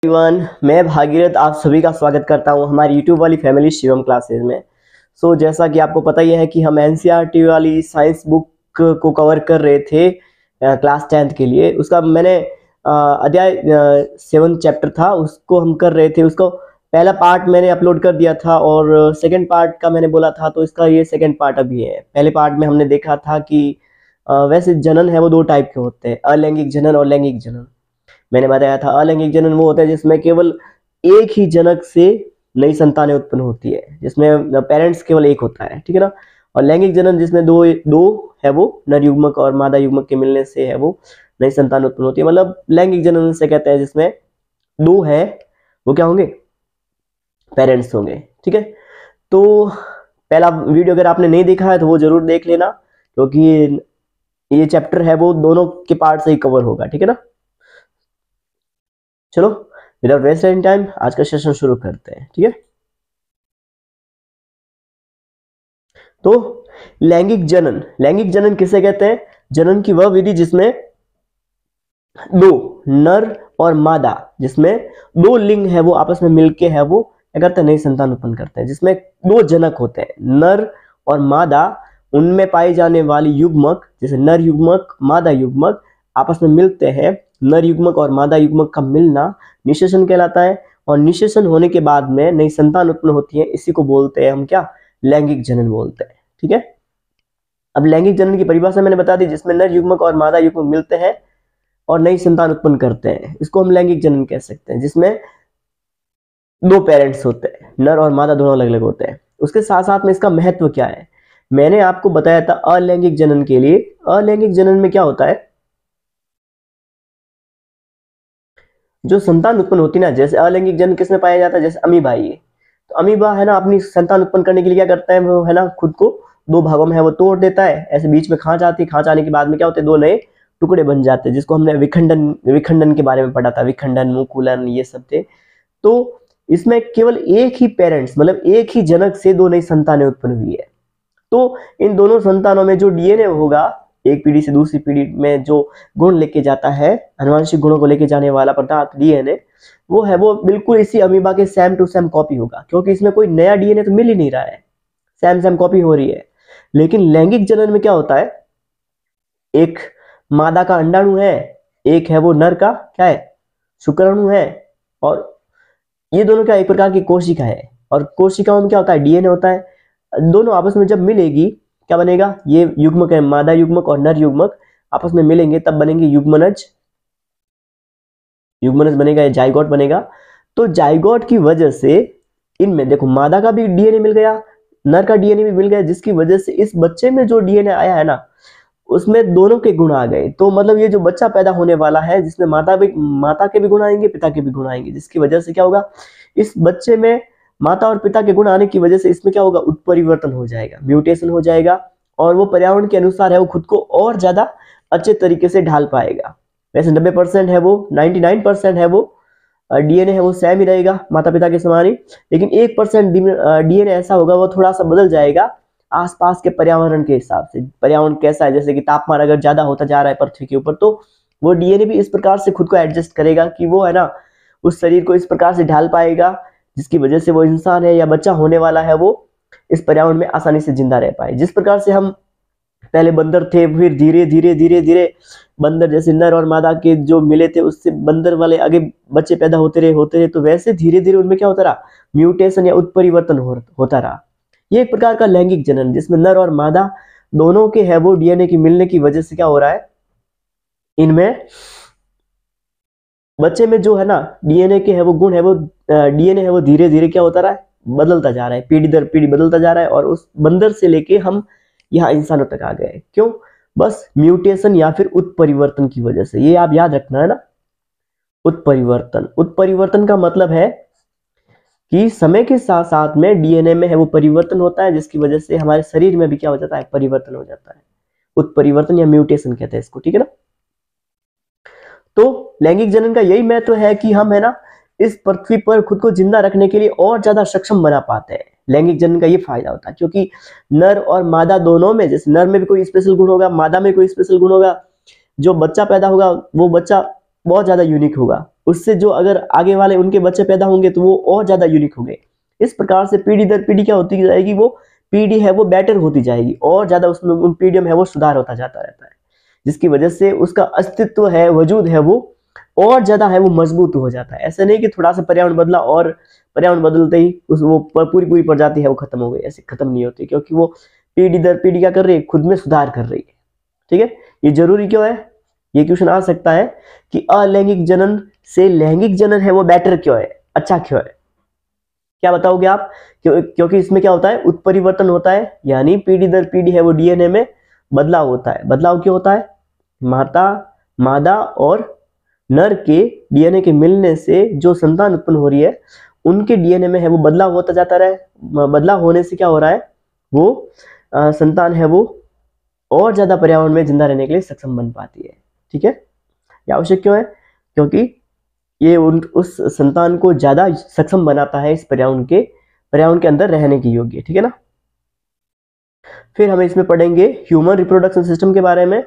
Everyone, मैं भागीरथ आप सभी का स्वागत करता हूं हमारी यूट्यूब वाली फैमिली शिवम क्लासेस में। जैसा कि आपको पता ही है कि हम एनसीईआरटी वाली साइंस बुक को कवर कर रहे थे क्लास 10th के लिए। उसका मैंने अध्याय 7 चैप्टर था, उसको हम कर रहे थे। उसको पहला पार्ट मैंने अपलोड कर दिया था और सेकेंड पार्ट का मैंने बोला था, तो इसका ये सेकेंड पार्ट अभी है। पहले पार्ट में हमने देखा था कि वैसे जनन है वो 2 टाइप के होते हैं, अलैंगिक जनन और लैंगिक जनन। मैंने बताया था अलैंगिक जनन वो होता है जिसमें केवल एक ही जनक से नई संतानें उत्पन्न होती है, जिसमें पेरेंट्स केवल एक होता है, ठीक है ना। और लैंगिक जनन जिसमें दो है, वो नर युग्मक और मादा युग्मक के मिलने से है वो नई संतान उत्पन्न होती है। मतलब लैंगिक जनन से कहते हैं जिसमें 2 है, वो क्या होंगे, पेरेंट्स होंगे, ठीक है। तो पहला वीडियो अगर आपने नहीं देखा है तो वो जरूर देख लेना, क्योंकि ये चैप्टर है वो दोनों के पार्ट से ही कवर होगा, ठीक है ना। चलो विदाउट वेस्टिंग टाइम आज का सेशन शुरू करते हैं, ठीक है। तो लैंगिक जनन किसे कहते हैं? जनन की वह विधि जिसमें 2 नर और मादा, जिसमें 2 लिंग है वो आपस में मिलके है वो क्या करते हैं, नई संतान उत्पन्न करते हैं। जिसमें 2 जनक होते हैं, नर और मादा, उनमें पाई जाने वाली युग्मक, जैसे नर युग्मक मादा युग्मक आपस में मिलते हैं। नर युग्मक और मादा युग्मक का मिलना निषेचन कहलाता है, और निषेचन होने के बाद में नई संतान उत्पन्न होती है। इसी को बोलते हैं हम क्या, लैंगिक जनन बोलते हैं, ठीक है। अब लैंगिक जनन की परिभाषा मैंने बता दी, जिसमें नर युग्मक और मादा युग्मक मिलते हैं और नई संतान उत्पन्न करते हैं, इसको हम लैंगिक जनन कह सकते हैं। जिसमें 2 पेरेंट्स होते हैं, नर और मादा दोनों अलग अलग होते हैं। उसके साथ साथ में इसका महत्व क्या है, मैंने आपको बताया था अलैंगिक जनन के लिए। अलैंगिक जनन में क्या होता है, जो संतान उत्पन्न होती है ना, जैसे अलैंगिक जनन किसमें पाया जाता है, जैसे अमीबा ही है। तो अमीबा है ना, अपनी संतान उत्पन्न करने के लिए क्या करता है, वो है ना खुद को 2 भागों में है वो तोड़ देता है, ऐसे बीच में खांच आती है। खांच आने के बाद में क्या होते हैं, 2 नए टुकड़े बन जाते हैं, जिसको हमने विखंडन के बारे में पढ़ा था। विखंडन, मुकुलन, ये सब थे। तो इसमें केवल एक ही पेरेंट्स, मतलब एक ही जनक से 2 नई संतानें उत्पन्न हुई है। तो इन दोनों संतानों में जो डीएनए होगा, एक पीढ़ी से दूसरी पीढ़ी में जो गुण लेके जाता है, आनुवंशिक गुणों को लेके जाने वाला पदार्थ डीएनए, वो है वो बिल्कुल इसी अमीबा के सेम टू सेम कॉपी होगा, क्योंकि इसमें कोई नया डीएनए तो मिल ही नहीं रहा है, सेम कॉपी हो रही है। लेकिन लैंगिक जनन में क्या होता है, एक मादा का अंडाणु है, एक है वो नर का क्या है, शुक्राणु है, और ये दोनों क्या एक प्रकार की कोशिका है। और कोशिकाओं में क्या होता है, डीएनए होता है। दोनों आपस में जब मिलेगी क्या बनेगा, ये युग्मक है, मादा युग्मक और नर युग्मक आपस में मिलेंगे तब बनेंगे युग्मनज बनेगा, या जाइगोट बनेगा। तो जाइगोट की वजह से इनमें देखो, मादा का भी डीएनए मिल गया, नर का डीएनए भी मिल गया, जिसकी वजह से इस बच्चे में जो डीएनए आया है ना, उसमें दोनों के गुण आ गए। तो मतलब ये जो बच्चा पैदा होने वाला है, जिसमें माता के भी गुण आएंगे, पिता के भी गुण आएंगे, जिसकी वजह से क्या होगा, इस बच्चे में माता और पिता के गुण आने की वजह से इसमें क्या होगा, उत्परिवर्तन हो जाएगा, म्यूटेशन हो जाएगा, और वो पर्यावरण के अनुसार है वो खुद को और ज्यादा अच्छे तरीके से ढाल पाएगा। वैसे 90% है वो, 99% है वो डीएनए है वो सेम ही रहेगा माता पिता के समान ही, लेकिन 1% डीएनए ऐसा होगा वो थोड़ा सा बदल जाएगा आसपास के पर्यावरण के हिसाब से। पर्यावरण कैसा है, जैसे कि तापमान अगर ज्यादा होता जा रहा है पृथ्वी के ऊपर, तो वो डीएनए भी इस प्रकार से खुद को एडजस्ट करेगा कि वो है ना उस शरीर को इस प्रकार से ढाल पाएगा, जिसकी वजह से वो इंसान है या बच्चा होने वाला है वो इस पर्यावरण में आसानी से जिंदा रह पाए। जिस प्रकार से हम पहले बंदर थे, फिर धीरे धीरे बंदर जैसे नर और मादा के जो मिले थे, उससे बंदर वाले आगे बच्चे पैदा होते रहे, तो वैसे धीरे धीरे उनमें क्या होता रहा, म्यूटेशन या उत्परिवर्तन होता रहा। ये एक प्रकार का लैंगिक जनन, जिसमें नर और मादा दोनों के है वो डीएनए की मिलने की वजह से क्या हो रहा है, इनमें बच्चे में जो है ना डीएनए के है वो गुण है वो डीएनए है वो धीरे धीरे क्या होता रहा है, बदलता जा रहा है, पीढ़ी दर पीढ़ी बदलता जा रहा है। और उस बंदर से लेके हम यहाँ इंसानों तक आ गए। क्यों? बस म्यूटेशन या फिर उत्परिवर्तन की वजह से। ये आप याद रखना है ना, उत्परिवर्तन का मतलब है कि समय के साथ साथ में डीएनए में है वो परिवर्तन होता है, जिसकी वजह से हमारे शरीर में भी क्या हो जाता है, परिवर्तन हो जाता है। उत्परिवर्तन या म्यूटेशन कहते हैं इसको, ठीक है ना। तो लैंगिक जनन का यही महत्व है कि हम है ना इस पृथ्वी पर खुद को जिंदा रखने के लिए और ज्यादा सक्षम बना पाते हैं। लैंगिक जनन का ये फायदा होता है, क्योंकि नर और मादा दोनों में, जैसे नर में भी कोई स्पेशल गुण होगा, मादा में कोई स्पेशल गुण होगा, जो बच्चा पैदा होगा वो बच्चा बहुत ज्यादा यूनिक होगा, उससे जो अगर आगे वाले उनके बच्चे पैदा होंगे तो वो और ज्यादा यूनिक होंगे। इस प्रकार से पीढ़ी दर पीढ़ी क्या होती जाएगी, वो पीढ़ी है वो बेटर होती जाएगी और ज्यादा उसमें उन पीढ़ियों में है वो सुधार होता जाता रहता है, जिसकी वजह से उसका अस्तित्व है, वजूद है वो और ज्यादा है वो मजबूत हो जाता है। ऐसा नहीं कि थोड़ा सा पर्यावरण बदला और पर्यावरण बदलते ही उस वो पूरी पूरी प्रजाति है वो खत्म हो गई, ऐसे खत्म नहीं होती, क्योंकि वो पीढ़ी दर पीढ़ी क्या कर रही है, खुद में सुधार कर रही है। ठीक है, ये जरूरी क्यों है, ये क्वेश्चन आ सकता है कि अलैंगिक जनन से लैंगिक जनन है वो बेटर क्यों है, अच्छा क्यों है, क्या बताओगे आप? क्योंकि इसमें क्या होता है, उत्परिवर्तन होता है, यानी पीढ़ी दर पीढ़ी है वो डीएनए में बदलाव होता है। बदलाव क्यों होता है, मादा और नर के डीएनए के मिलने से जो संतान उत्पन्न हो रही है उनके डीएनए में है वो बदलाव होता जाता रहा है। बदलाव होने से क्या हो रहा है, वो संतान है वो और ज्यादा पर्यावरण में जिंदा रहने के लिए सक्षम बन पाती है। ठीक है, ये आवश्यक क्यों है, क्योंकि ये उस संतान को ज्यादा सक्षम बनाता है इस पर्यावरण के अंदर रहने की योग्य। ठीक है ना। फिर हम इसमें पढ़ेंगे ह्यूमन रिप्रोडक्शन सिस्टम के बारे में।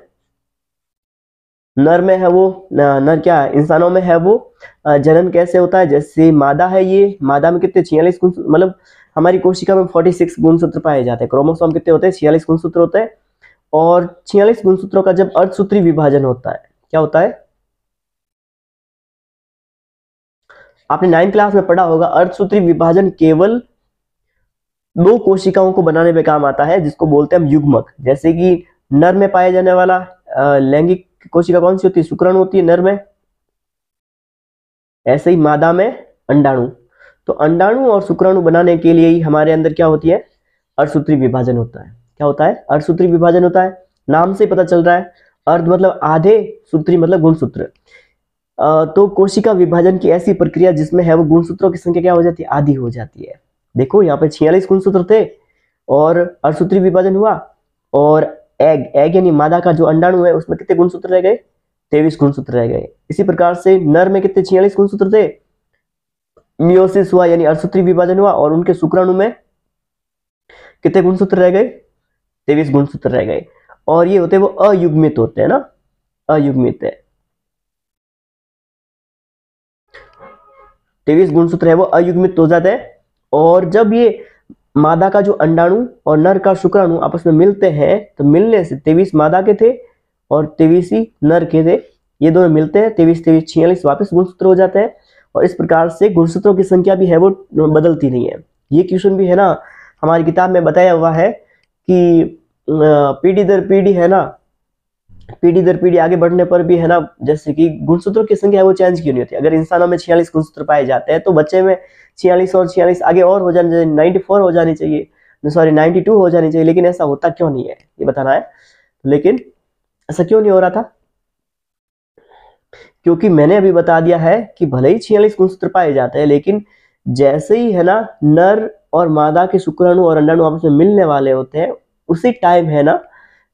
नर में है वो नर क्या है, इंसानों में है वो जनन कैसे होता है, जैसे मादा है, ये मादा में कितने 46 गुण, मतलब हमारी कोशिका में 46 गुणसूत्र पाए जाते हैं। क्रोमोसोम कितने होते हैं, 46 गुणसूत्र होते हैं। और 46 गुणसूत्रों का जब अर्धसूत्री विभाजन होता है, क्या होता है, आपने 9th क्लास में पढ़ा होगा, अर्धसूत्री विभाजन केवल 2 कोशिकाओं को बनाने में काम आता है, जिसको बोलते हैं हम युग्मक। जैसे कि नर में पाए जाने वाला लैंगिक कोशिका कौन सी होती है, शुक्राणु होती है नर में, ऐसे ही मादा में अंडाणु। तो अंडाणु और शुक्राणु बनाने के लिए ही हमारे अंदर क्या होती है, अर्धसूत्री विभाजन होता है। क्या होता है, अर्धसूत्री विभाजन होता है, नाम से पता चल रहा है। अर्ध मतलब आधे, सूत्री मतलब गुणसूत्र। तो कोशिका विभाजन की ऐसी प्रक्रिया जिसमें है वो गुणसूत्रों की संख्या क्या हो जाती है, आधी हो जाती है। देखो यहाँ पे 46 गुणसूत्र थे और अर्धसूत्री विभाजन हुआ, और एग यानी मादा का जो अंडाणु है उसमें कितने गुणसूत्र रह गए, 23 गुणसूत्र रह गए। इसी प्रकार से नर में कितने 46 गुणसूत्र थे, मियोसिस हुआ यानी अर्धसूत्री विभाजन हुआ, और उनके शुक्राणु में कितने गुणसूत्र रह गए, 23 गुणसूत्र रह गए। और ये होते वो अयुग्मित होते हैं ना, अयुग्मित है, 23 गुणसूत्र है वो अयुग्मित हो जाते हैं। और जब ये मादा का जो अंडाणु और नर का शुक्राणु आपस में मिलते हैं, तो मिलने से 23 मादा के थे और 23 ही नर के थे, ये दोनों मिलते हैं 23 46 वापस गुणसूत्र हो जाते हैं। और इस प्रकार से गुणसूत्रों की संख्या भी है वो बदलती नहीं है। ये क्वेश्चन भी है ना हमारी किताब में बताया हुआ है कि पीढ़ी दर पीढ़ी है ना, पीढ़ी दर पीढ़ी आगे बढ़ने पर भी है ना, जैसे कि गुणसूत्रों की संख्या है वो चेंज क्यों नहीं होती। अगर इंसानों में 46 गुणसूत्र पाए जाते हैं तो बच्चे में 46 और 46 आगे और हो जाने चाहिए, 94 हो जानी चाहिए, सॉरी 92 हो जानी चाहिए, लेकिन ऐसा होता क्यों नहीं है ये बताना है। लेकिन ऐसा क्यों नहीं हो रहा था, क्योंकि मैंने अभी बता दिया है कि भले ही 46 गुणसूत्र पाए जाते हैं, लेकिन जैसे ही है ना नर और मादा के शुक्राणु और अंडाणु आपस में मिलने वाले होते हैं, उसी टाइम है ना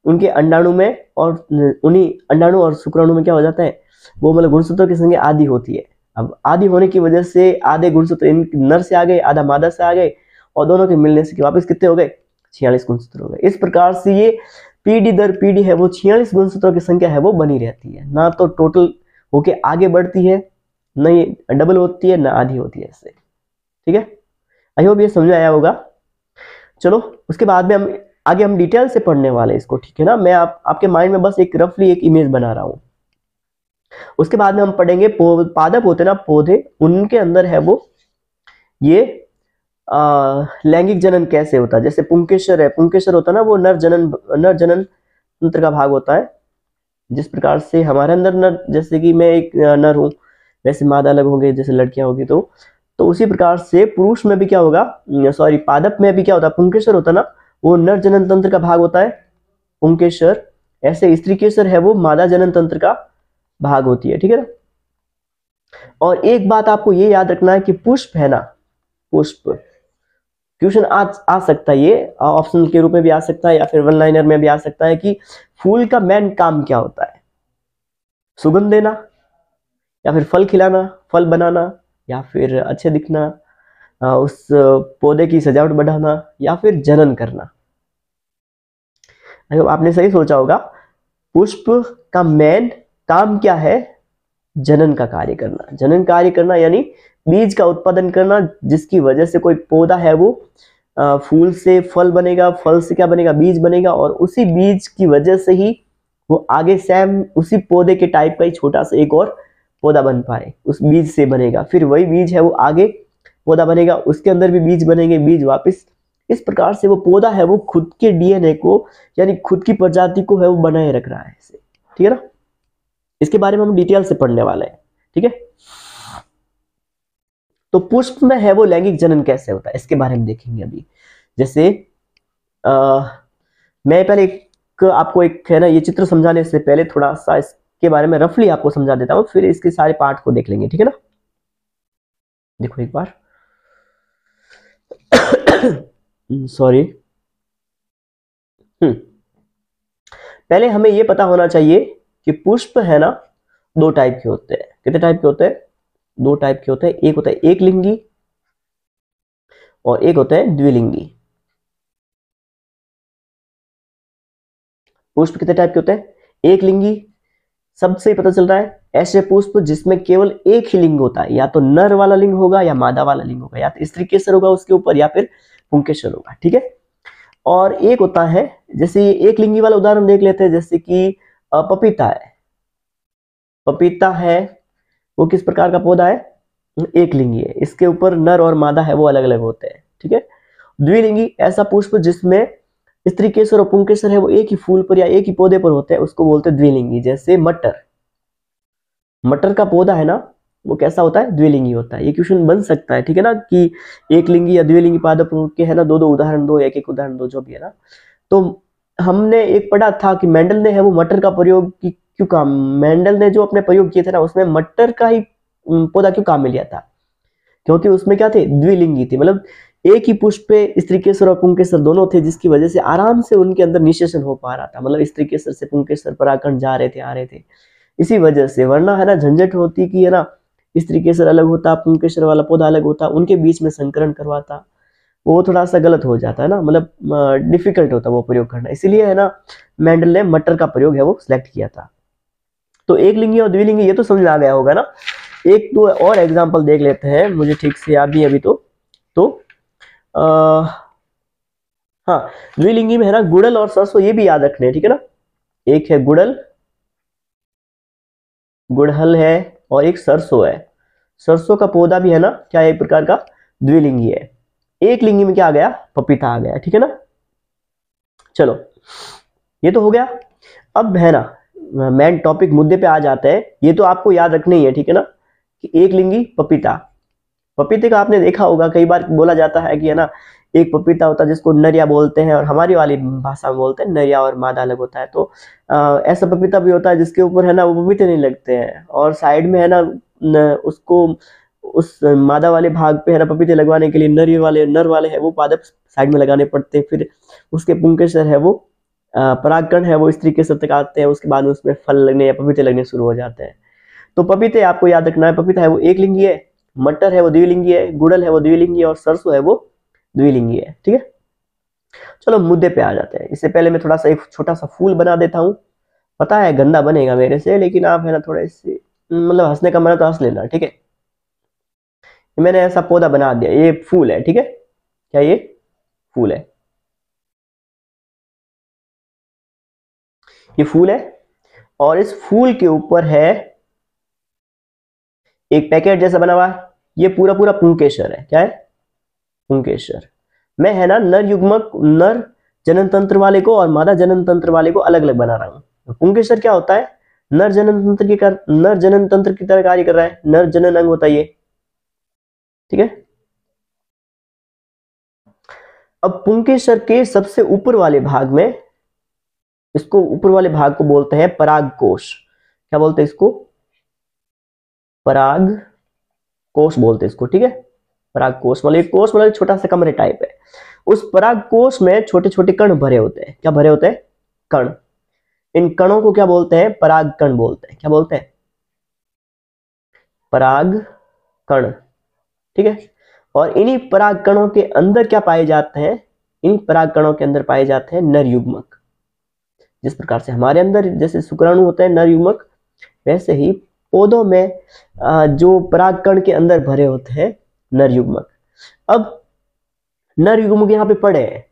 उनके अंडाणु में और उन्हीं अंडाणु और शुक्राणु में क्या हो जाता है, वो मतलब गुणसूत्रों की संख्या आधी होती है। अब आधी होने की वजह से आधे गुणसूत्र इन नर से आ गए, आधा मादा से आ गए, और दोनों के मिलने से वापस कितने हो गए, 46 गुणसूत्र हो गए। इस प्रकार से ये पीढ़ी दर पीढ़ी है वो 46 गुणसूत्रों की संख्या है वो बनी रहती है, ना तो टोटल होके आगे बढ़ती है, न ये डबल होती है, ना आधी होती है इससे। ठीक है, आई होप ये समझ आया होगा। चलो उसके बाद में हम डिटेल से पढ़ने वाले इसको, ठीक है ना। मैं आपके माइंड में बस एक रफली एक इमेज बना रहा हूं। उसके बाद में हम पढ़ेंगे पादप होते ना पौधे, उनके अंदर है वो ये लैंगिक जनन कैसे होता है। जैसे पुंकेसर है, पुंकेसर होता है ना वो नर जनन तंत्र का भाग होता है। जिस प्रकार से हमारे अंदर नर, जैसे कि मैं एक नर हूं, वैसे मादा अलग होंगे जैसे लड़कियां होगी, तो उसी प्रकार से पुरुष में भी क्या होगा, सॉरी पादप में भी क्या होता है, पुंकेसर होता है ना, वो नर जनन तंत्र का भाग होता है पुंकेसर। ऐसे स्त्री केसर है वो मादा जनन तंत्र का भाग होती है। ठीक है ना। और एक बात आपको ये याद रखना है कि पुष्प है ना, पुष्प क्वेश्चन आ सकता है, ये ऑप्शन के रूप में भी आ सकता है या फिर वन लाइनर में भी आ सकता है कि फूल का मेन काम क्या होता है, सुगंध देना या फिर फल खिलाना, फल बनाना, या फिर अच्छे दिखना, उस पौधे की सजावट बढ़ाना, या फिर जनन करना। आपने सही सोचा होगा। पुष्प का मेन काम क्या है, जनन का कार्य करना। जनन कार्य करना यानी बीज का उत्पादन करना, जिसकी वजह से कोई पौधा है वो फूल से फल बनेगा, फल से क्या बनेगा, बीज बनेगा, और उसी बीज की वजह से ही वो आगे सेम उसी पौधे के टाइप का ही छोटा सा एक और पौधा बन पाए, उस बीज से बनेगा। फिर वही बीज है वो आगे पौधा बनेगा, उसके अंदर भी बीज बनेंगे, बीज वापस, इस प्रकार से वो पौधा है वो खुद के डीएनए को यानी खुद की प्रजाति को है वो बनाए रख रहा है इसे। ठीक है ना, इसके बारे में हम डिटेल से पढ़ने वाले हैं। ठीक है, तो पुष्प में है वो लैंगिक जनन कैसे होता है इसके बारे में देखेंगे अभी। जैसे मैं पहले आपको एक है ना ये चित्र समझाने से पहले थोड़ा सा इसके बारे में रफली आपको समझा देता हूं, फिर इसके सारे पार्ट को देख लेंगे। ठीक है ना, देखो एक बार सॉरी। पहले हमें ये पता होना चाहिए कि पुष्प है ना दो टाइप के होते हैं। कितने टाइप के होते हैं? दो टाइप के होते हैं। एक होता है एक लिंगी और एक होता है द्विलिंगी। पुष्प कितने टाइप के होते हैं? एक लिंगी, सबसे पता चल रहा है ऐसे पुष्प जिसमें केवल एक ही लिंग होता है, या तो नर वाला लिंग होगा या मादा वाला लिंग होगा, या तो स्त्री केसर होगा उसके ऊपर या फिर पुंकेसर होगा। ठीक है, और एक होता है जैसे ये एक लिंगी वाला उदाहरण देख लेते हैं, जैसे कि पपीता है। पपीता है वो किस प्रकार का पौधा है? एक लिंगी है, इसके ऊपर नर और मादा है वो अलग अलग होते हैं। ठीक है, द्विलिंगी ऐसा पुष्प जिसमें स्त्री केसर और पुंकेसर है वो एक ही फूल पर या एक ही पौधे पर होते हैं, उसको बोलते हैं द्विलिंगी। जैसे मटर, मटर का पौधा है ना वो कैसा होता है? द्विलिंगी होता है। ये क्वेश्चन बन सकता है, ठीक है ना, कि एक लिंगी या द्विलिंगी पादप के है ना दो दो उदाहरण दो, एक एक उदाहरण दो, जो भी है ना। तो हमने एक पढ़ा था कि मेंडल ने है वो मटर का प्रयोग क्यों काम, मेंडल ने जो अपने प्रयोग किए थे ना उसमें मटर का ही पौधा क्यों काम में लिया था? क्योंकि उसमें क्या थे? द्विलिंगी थी, मतलब एक ही पुष्प पे स्त्रीकेसर और पुंकेसर दोनों थे, जिसकी वजह से आराम से उनके अंदर निषेचन हो पा रहा था, मतलब स्त्रीकेसर से पुंकेसर परागकण जा रहे थे आ रहे थे इसी वजह से। वरना है ना झंझट होती कि है ना स्त्रीकेसर अलग होता, पुंकेसर वाला पौधा अलग होता, उनके बीच में संकरण करवाता, वो थोड़ा सा गलत हो जाता है ना, मतलब डिफिकल्ट होता वो प्रयोग करना। इसीलिए है ना मेंडल ने मटर का प्रयोग है वो सिलेक्ट किया था। तो एक लिंगी और द्विलिंगी ये तो समझ आ गया होगा ना। एक दो और एग्जांपल देख लेते हैं, मुझे ठीक से याद नहीं अभी तो हाँ, द्विलिंगी में है ना गुड़ल और सरसों, ये भी याद रखने हैं। ठीक है ना, एक है गुड़ल, गुड़हल है, और एक सरसों है। सरसों का पौधा भी है ना क्या एक प्रकार का द्विलिंगी है। एक लिंगी में क्या आ गया? पपीता आ गया। ठीक है ना, चलो ये तो हो गया। अब है ना मेन टॉपिक मुद्दे पे आ जाते हैं। ये तो आपको याद रखना ही है, ठीक है ना, कि एक लिंगी पपीता। पपीते का आपने देखा होगा, कई बार बोला जाता है कि है ना एक पपीता होता है जिसको नरिया बोलते हैं, और हमारी वाली भाषा में बोलते हैं नरिया और मादा अलग होता है। तो ऐसा पपीता भी होता है जिसके ऊपर है ना वो पपीते नहीं लगते हैं, और साइड में है ना उसको उस मादा वाले भाग पे है ना पपीते लगवाने के लिए नर वाले है वो पादप साइड में लगाने पड़ते हैं। फिर उसके पुंकेसर है वो परागकण है वो स्त्री केसर तक आते हैं, उसके बाद उसमें फल लगने या पपीते लगने शुरू हो जाते हैं। तो पपीते आपको याद रखना है, पपीता है वो एक लिंगी है, मटर है वो द्विलिंगी है, गुड़ल है वो द्विलिंगी है, और सरसों है वो द्विलिंगी है। ठीक है, चलो मुद्दे पे आ जाते हैं। इससे पहले मैं थोड़ा सा एक छोटा सा फूल बना देता हूँ। पता है गंदा बनेगा मेरे से, लेकिन आप है ना थोड़े से मतलब हंसने का मन है तो हंस लेना। ठीक है, मैंने ऐसा पौधा बना दिया, ये फूल है। ठीक है, क्या ये फूल है? ये फूल है, और इस फूल के ऊपर है एक पैकेट जैसा बना हुआ है। ये पूरा पूरा पुंकेसर है। क्या है? पुंकेसर। मैं है ना नर युग्मक, नर जनन तंत्र वाले को और मादा जनन तंत्र वाले को अलग अलग बना रहा हूं। पुंकेसर क्या होता है? नर जनन तंत्र की तरह कार्य कर रहा है, नर जनन अंग होता है ये। ठीक है, अब पुंकेसर के सबसे ऊपर वाले भाग में, इसको ऊपर वाले भाग को बोलते हैं पराग कोश। क्या बोलते हैं इसको? पराग कोश बोलते हैं इसको। ठीक है, पराग कोश मतलब कोश मतलब छोटा सा कमरे टाइप है। उस पराग कोश में छोटे छोटे कण भरे होते हैं। क्या भरे होते हैं? कण। इन कणों को क्या बोलते हैं? पराग कण बोलते हैं। क्या बोलते हैं? पराग कण। ठीक है, और इन्हीं पराग कणों के अंदर क्या पाए जाते हैं? इन पराग कणों के अंदर पाए जाते हैं नर युग्मक। जिस प्रकार से हमारे अंदर जैसे शुक्राणु होता है नर युग्मक, वैसे ही पौधों में जो परागकण के अंदर भरे होते हैं नर युग्मक। अब नर युग्मक यहाँ पे पड़े हैं।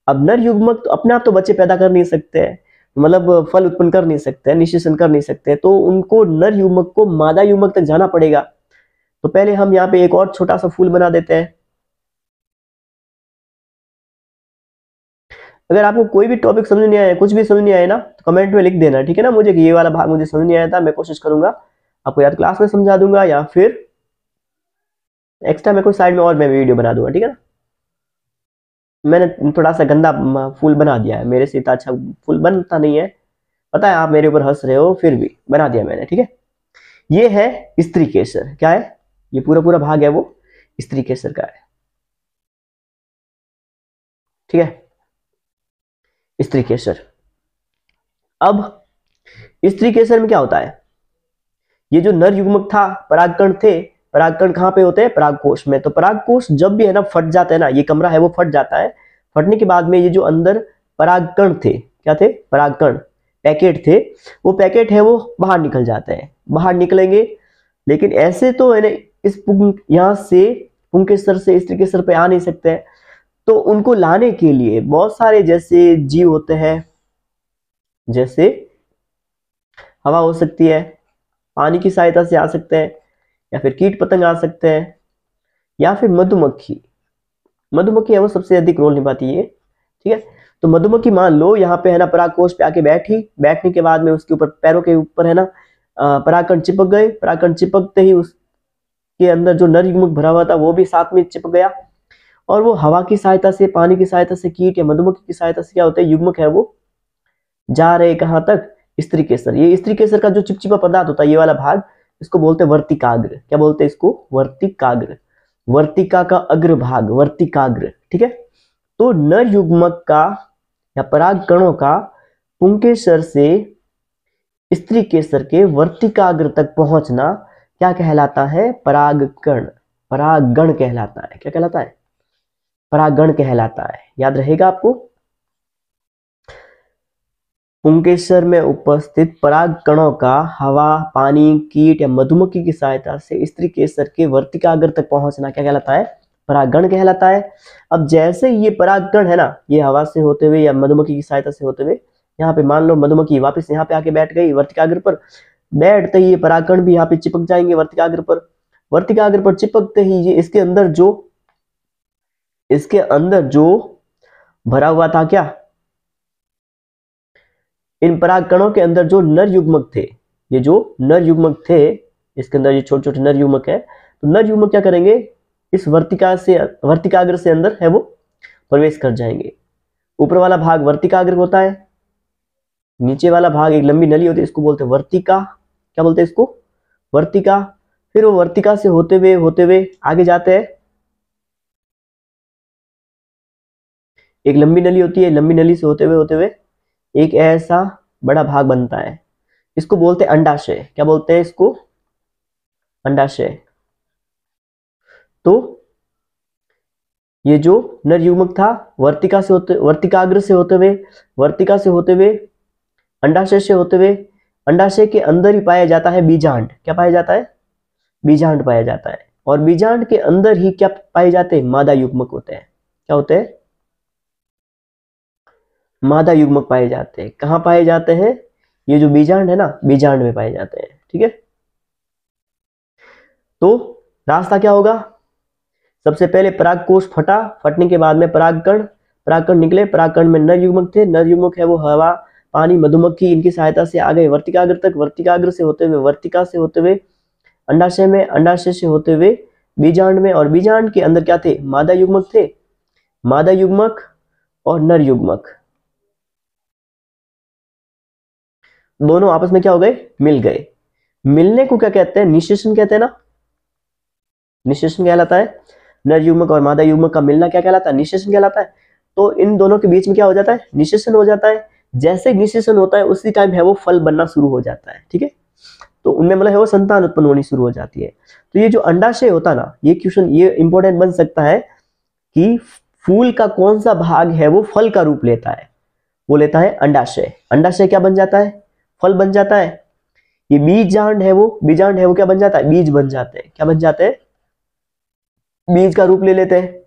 अब नर युग्मक तो अपने आप तो बच्चे पैदा कर नहीं सकते हैं, मतलब फल उत्पन्न कर नहीं सकते हैं, निषेचन कर नहीं सकते, तो उनको नर युग्मक को मादा युग्मक तक जाना पड़ेगा। तो पहले हम यहाँ पे एक और छोटा सा फूल बना देते हैं। अगर आपको कोई भी टॉपिक समझ नहीं आया, कुछ भी समझ नहीं आया ना, तो कमेंट में लिख देना, ठीक है ना, मुझे कि ये वाला भाग मुझे समझ नहीं आया था। मैं कोशिश करूंगा आपको या तो क्लास में समझा दूंगा या फिर एक्स्ट्रा में कोई साइड में और मैं वीडियो बना दूंगा, ठीक है ना। मैंने थोड़ा सा गंदा फूल बना दिया है, मेरे से इतना अच्छा फूल बनता नहीं है, पता है, आप मेरे ऊपर हंस रहे हो, फिर भी बना दिया मैंने, ठीक है। ये है स्त्री केसर। क्या है ये? पूरा पूरा भाग है वो स्त्री केसर का है, ठीक है, स्त्री केसर। अब स्त्री केसर में क्या होता है? ये जो नर युग्मक था, परागकण थे, परागकण कहाँ पे होते हैं? परागकोश में। तो परागकोश जब भी है ना फट जाता है ना, ये कमरा है वो फट जाता है। फटने के बाद में ये जो अंदर परागकण थे, क्या थे? परागकण, पैकेट थे, वो पैकेट है वो बाहर निकल जाते हैं, बाहर निकलेंगे। लेकिन ऐसे तो है ना इस यहाँ से पुंकेसर से स्त्री केसर पे आ नहीं सकते हैं। तो उनको लाने के लिए बहुत सारे जैसे जीव होते हैं, जैसे हवा हो सकती है, पानी की सहायता से आ सकते हैं, या फिर कीट पतंग आ सकते हैं, या फिर मधुमक्खी। मधुमक्खी है वो सबसे अधिक रोल निभाती है, ठीक है। तो मधुमक्खी मान लो यहाँ पे है ना परागकोश पे आके बैठी, बैठने के बाद में उसके ऊपर पैरों के ऊपर है ना परागकण चिपक गए। परागकण चिपकते ही उसके अंदर जो नर युग्मक भरा हुआ था वो भी साथ में चिपक गया, और वो हवा की सहायता से, पानी की सहायता से, कीट या मधुमक्खी की सहायता से क्या होता है, युग्मक है वो जा रहे कहाँ तक? स्त्री केसर। ये स्त्री केसर का जो चिपचिपा पदार्थ होता है, ये वाला भाग, इसको बोलते हैं वर्तिकाग्र। क्या बोलते हैं इसको? वर्तिकाग्र। वर्तिका का अग्रभाग, वर्तिकाग्र, ठीक है। तो नर युग्मक का या पराग कणों का पुंकेसर से स्त्री केसर के वर्तिकाग्र तक पहुंचना क्या कहलाता है? परागकण, परागगण कहलाता है। क्या कहलाता है? परागगण कहलाता है। याद रहेगा आपको? पुंकेसर में उपस्थित पराग कणों का हवा, पानी, कीट या मधुमक्खी की सहायता से स्त्री केसर के वर्तिकाग्र तक पहुंचना क्या कहलाता है? परागगण कहलाता है। अब जैसे ये परागकण है ना, ये हवा से होते हुए या मधुमक्खी की सहायता से होते हुए यहाँ पे मान लो मधुमक्खी वापस यहाँ पे आके बैठ गई वर्तिकाग्र पर, बैठते ही ये परागकण भी यहाँ पे चिपक जाएंगे वर्तिकाग्र पर। वर्तिकाग्र पर चिपकते ही ये इसके अंदर जो भरा हुआ था, क्या? इन परागकणों के अंदर जो नर युग्मक थे, ये जो नर युग्मक थे, इसके अंदर ये छोटे छोटे नर युग्मक है, तो नर युग्मक क्या करेंगे? इस वर्तिकाग्र से अंदर है वो प्रवेश कर जाएंगे। ऊपर वाला भाग वर्तिकाग्र होता है, नीचे वाला भाग एक लंबी नली होती है, इसको बोलते हैं वर्तिका। क्या बोलते हैं इसको? वर्तिका। फिर वो वर्तिका से होते हुए आगे जाते हैं, एक लंबी नली होती है, लंबी नली से होते हुए एक ऐसा बड़ा भाग बनता है, इसको बोलते हैं अंडाशय। क्या बोलते हैं इसको? अंडाशय। तो ये जो नर युग्मक था वर्तिकाग्र से होते हुए अंडाशय से होते हुए, अंडाशय के अंदर ही पाया जाता है बीजांड। क्या पाया जाता है? बीजांड पाया जाता है। और बीजांड के अंदर ही क्या पाए जाते हैं? मादा युग्मक होते हैं। क्या होते हैं? मादा युग्मक पाए जाते हैं। कहाँ पाए जाते हैं? ये जो बीजांड है ना, बीजांड में पाए जाते हैं, ठीक है। तो रास्ता क्या होगा? सबसे पहले परागकोश फटा, फटने के बाद में परागकण निकले, परागकण में नर युग्मक थे, नर युग्मक है वो हवा, पानी, मधुमक्खी, इनकी सहायता से आ गए वर्तिकाग्र तक, वर्तिकाग्र से होते हुए, वर्तिका से होते हुए अंडाशय में, अंडाशय से होते हुए बीजांड में, और बीजांड के अंदर क्या थे? मादा युग्मक थे, मादा युग्मक और नर युग्मक दोनों आपस में क्या हो गए? मिल गए। मिलने को क्या कहते हैं? निषेचन कहते हैं ना, निषेचन कहलाता है। नर युग्मक और मादा युग्मक का मिलना क्या कहलाता है? निषेचन कहलाता है। तो इन दोनों के बीच में क्या हो जाता है? निषेचन हो जाता है। जैसे निषेचन होता है उसी टाइम है वो फल बनना शुरू हो जाता है, ठीक है। तो उनमें मतलब है वो संतान उत्पन्न होनी शुरू हो जाती है। तो ये जो अंडाशय होता है ना, ये क्वेश्चन ये इंपॉर्टेंट बन सकता है कि फूल का कौन सा भाग है वो फल का रूप लेता है? वो लेता है अंडाशय। अंडाशय क्या बन जाता है? फल बन जाता है। ये बीजांड है वो क्या बन जाता है, बीज बन जाते हैं, क्या बन जाते हैं, बीज का रूप ले लेते हैं।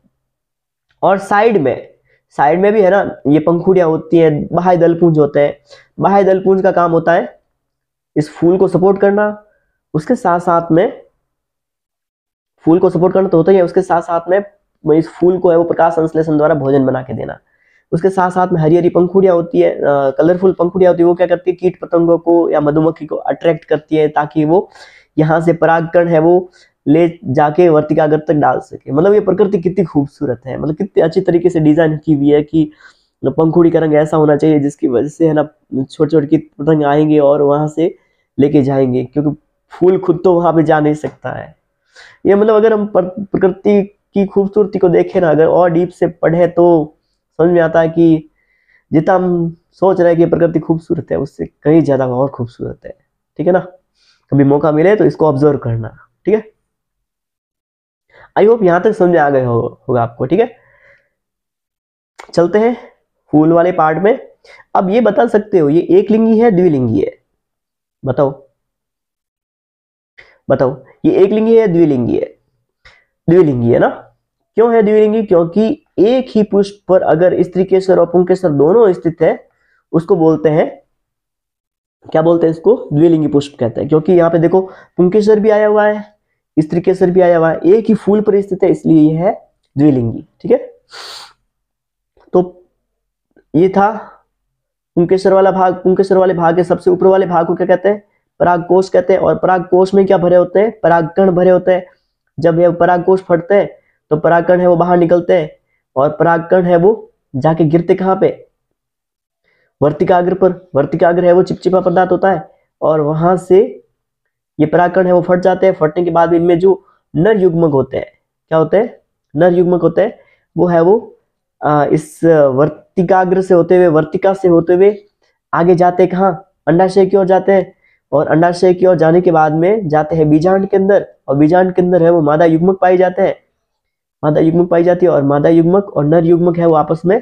और साइड में भी है ना ये पंखुड़ियां होती हैं, बाह्य दलपुंज होते हैं। बाह्य दलपुंज का काम होता है इस फूल को सपोर्ट करना, उसके साथ साथ में फूल को सपोर्ट करना तो होता ही है, उसके साथ साथ में इस फूल को है वो प्रकाश संश्लेषण द्वारा भोजन बना के देना। उसके साथ साथ में हरी हरी पंखुड़ियां होती है, कलरफुल पंखुड़ियां होती है, वो क्या करती है, कीट पतंगों को या मधुमक्खी को अट्रैक्ट करती है ताकि वो यहाँ से परागकण है वो ले जाके वर्तिकाग्र तक डाल सके। मतलब ये प्रकृति कितनी खूबसूरत है, मतलब कितनी अच्छी तरीके से डिजाइन की हुई है कि पंखुड़ी का रंग ऐसा होना चाहिए जिसकी वजह से है ना छोटे छोटे कीट पतंग आएंगे और वहां से लेके जाएंगे, क्योंकि फूल खुद तो वहां पे जा नहीं सकता है। ये मतलब अगर हम प्रकृति की खूबसूरती को देखें ना, अगर और डीप से पढ़े तो समझ में आता है कि जितना हम सोच रहे हैं कि प्रकृति खूबसूरत है उससे कहीं ज्यादा और खूबसूरत है। ठीक है ना, कभी मौका मिले तो इसको ऑब्जर्व करना। ठीक है, आई होप यहां तक समझ आ गए होगा आपको। ठीक है, चलते हैं फूल वाले पार्ट में। अब ये बता सकते हो ये एक लिंगी है द्विलिंगी है, बताओ ये एक लिंगी है द्विलिंगी है, द्विलिंगी है ना। क्यों है द्विलिंगी, क्योंकि एक ही पुष्प पर अगर स्त्री केसर और पुंकेसर दोनों स्थित है उसको बोलते हैं, क्या बोलते हैं इसको, द्विलिंगी पुष्प कहते हैं। क्योंकि यहाँ पे देखो पुंकेसर भी आया हुआ है, स्त्री केसर भी आया हुआ है, एक ही फूल पर स्थित है, इसलिए यह है द्विलिंगी। ठीक है, तो ये था पुंकेसर वाला भाग। पुंकेसर वाले भाग के सबसे ऊपर वाले भाग को क्या कहते हैं, परागकोश कहते हैं। और परागकोश में क्या भरे होते हैं, परागकण भरे होते हैं। जब ये परागकोश फटते हैं तो परागकण है वो बाहर निकलते हैं और परागकण है वो जाके गिरते कहाँ पे, वर्तिकाग्र पर। वर्तिकाग्र है वो चिपचिपा पदार्थ होता है और वहां से ये परागकण है वो फट जाते हैं। फटने के बाद इनमें जो नर युग्मक होते हैं, क्या होते हैं, नर युग्मक होते हैं, वो है वो इस वर्तिकाग्र से होते हुए, वर्तिका से होते हुए आगे जाते कहाँ, अंडाशय की ओर जाते हैं। और अंडाशय की ओर जाने के बाद में जाते हैं बीजांड के अंदर, और बीजांड के अंदर है वो मादा युग्मक पाई जाते हैं, मादा युग्मक पाई जाती है। और मादा युग्मक और नर युग्मक है वो आपस में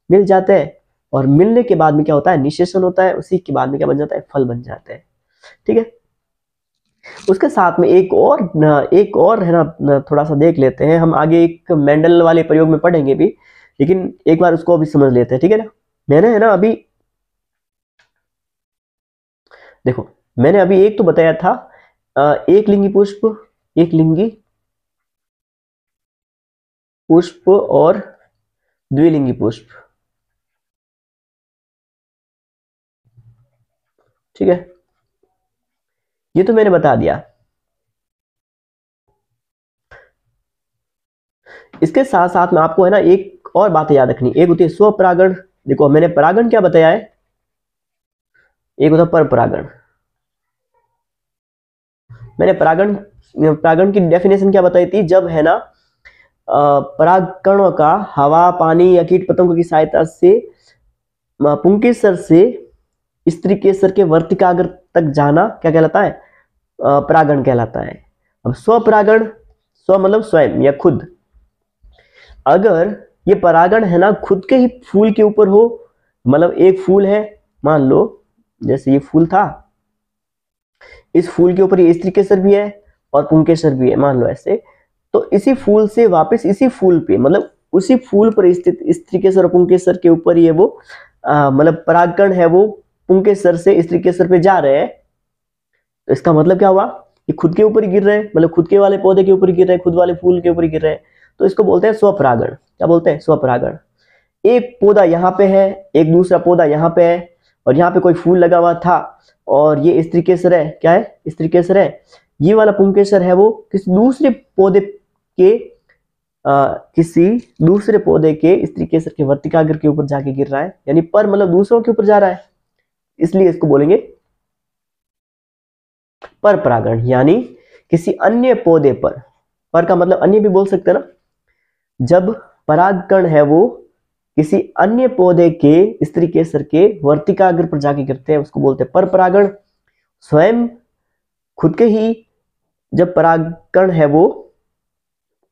मिल जाते हैं और मिलने के बाद में क्या होता है, निषेचन होता है। उसी के बाद में क्या बन जाता है, फल बन जाते हैं। ठीक है, उसके साथ में एक और है ना थोड़ा सा देख लेते हैं हम, आगे एक मेंडल वाले प्रयोग में पढ़ेंगे भी, लेकिन एक बार उसको अभी समझ लेते हैं। ठीक है ना, मैंने है ना अभी देखो, मैंने अभी एक तो बताया था एक लिंगी पुष्प, एक लिंगी पुष्प और द्विलिंगी पुष्प। ठीक है, ये तो मैंने बता दिया। इसके साथ साथ में आपको है ना एक और बात याद रखनी, एक होती है स्वपरागण। देखो मैंने परागण क्या बताया है, एक होता है पर परागण। मैंने परागण की डेफिनेशन क्या बताई थी, जब है ना परागकणों का हवा पानी या कीट पतंगों की सहायता से पुंकेसर से स्त्री केसर के वर्तिकाग्र तक जाना क्या कहलाता है, परागण कहलाता है। अब स्वपरागण, स्व मतलब स्वयं या खुद, अगर ये परागण है ना खुद के ही फूल के ऊपर हो, मतलब एक फूल है, मान लो जैसे ये फूल था, इस फूल के ऊपर ये स्त्री केसर भी है और पुंकेसर भी है, मान लो ऐसे, तो इसी फूल से वापस इसी फूल पे, मतलब उसी फूल पर स्थित स्त्री केसर और पुंकेसर के ऊपर ये वो मतलब परागकण है वो पुंकेसर से स्त्री केसर पे जा रहे हैं। तो इसका मतलब क्या हुआ, ये खुद के ऊपर ही गिर रहे हैं, मतलब खुद के वाले पौधे के ऊपर ही गिर रहे हैं, खुद वाले फूल के ऊपर ही गिर रहे हैं। तो इसको बोलते हैं स्वपरागण। क्या बोलते हैं, स्वपरागण। एक पौधा यहाँ पे है, एक दूसरा पौधा यहाँ पे है, और यहाँ पे कोई फूल लगा हुआ था और ये स्त्री केसर है, क्या है, स्त्री केसर है। ये वाला पुंकेसर है वो किसी दूसरे पौधे के स्त्री केसर के वर्तिकाग्र के ऊपर जाके गिर रहा है, यानी पर मतलब दूसरों के ऊपर जा रहा है, इसलिए इसको बोलेंगे पर परागण। यानी किसी अन्य पौधे पर का मतलब अन्य भी बोल सकते हैं ना, जब परागकण है वो किसी अन्य पौधे के स्त्री केसर के वर्तिकाग्र पर जाके गिरते हैं, उसको बोलते हैं पर परागण। स्वयं खुद के ही जब परागकण है वो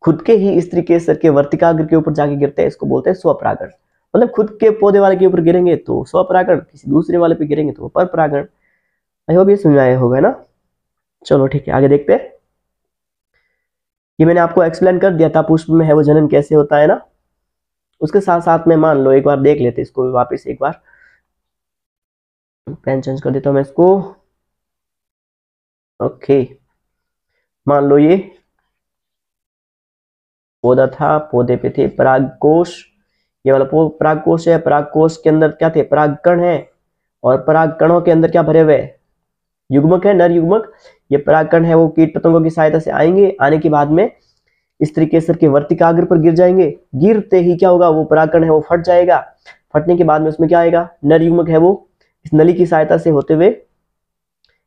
खुद के ही स्त्री केसर के वर्तिकाग्र के ऊपर जाके गिरते हैं, इसको बोलते हैं स्वपरागण। मतलब खुद के पौधे वाले के ऊपर गिरेंगे तो स्वपरागण, किसी दूसरे वाले पे गिरेंगे तो पर परागण। आई होप ये समझ में आया होगा ना। चलो ठीक है, आगे देखते हैं। ये मैंने आपको एक्सप्लेन कर दिया था पुष्प में है वो जनन कैसे होता है ना। उसके साथ साथ में मान लो एक बार देख लेते इसको वापस एक बार। पेन चेंज कर देता हूं मैं इसको। ओके, मान लो ये पौधा था, पौधे पे थे परागकोश, ये वाला परागकोश है। परागकोश के अंदर क्या थे, परागकण है, और परागकणों के अंदर क्या भरे हुए, युग्मक है, नर युग्मक। ये परागकण है वो कीट पतंगों की सहायता से आएंगे, आने के बाद में स्त्री केसर के वर्तिकाग्र पर गिर जाएंगे। गिरते ही क्या होगा, वो परागकण है वो फट जाएगा। फटने के बाद में उसमें क्या आएगा, नर युग्मक है वो इस नली की सहायता से होते हुए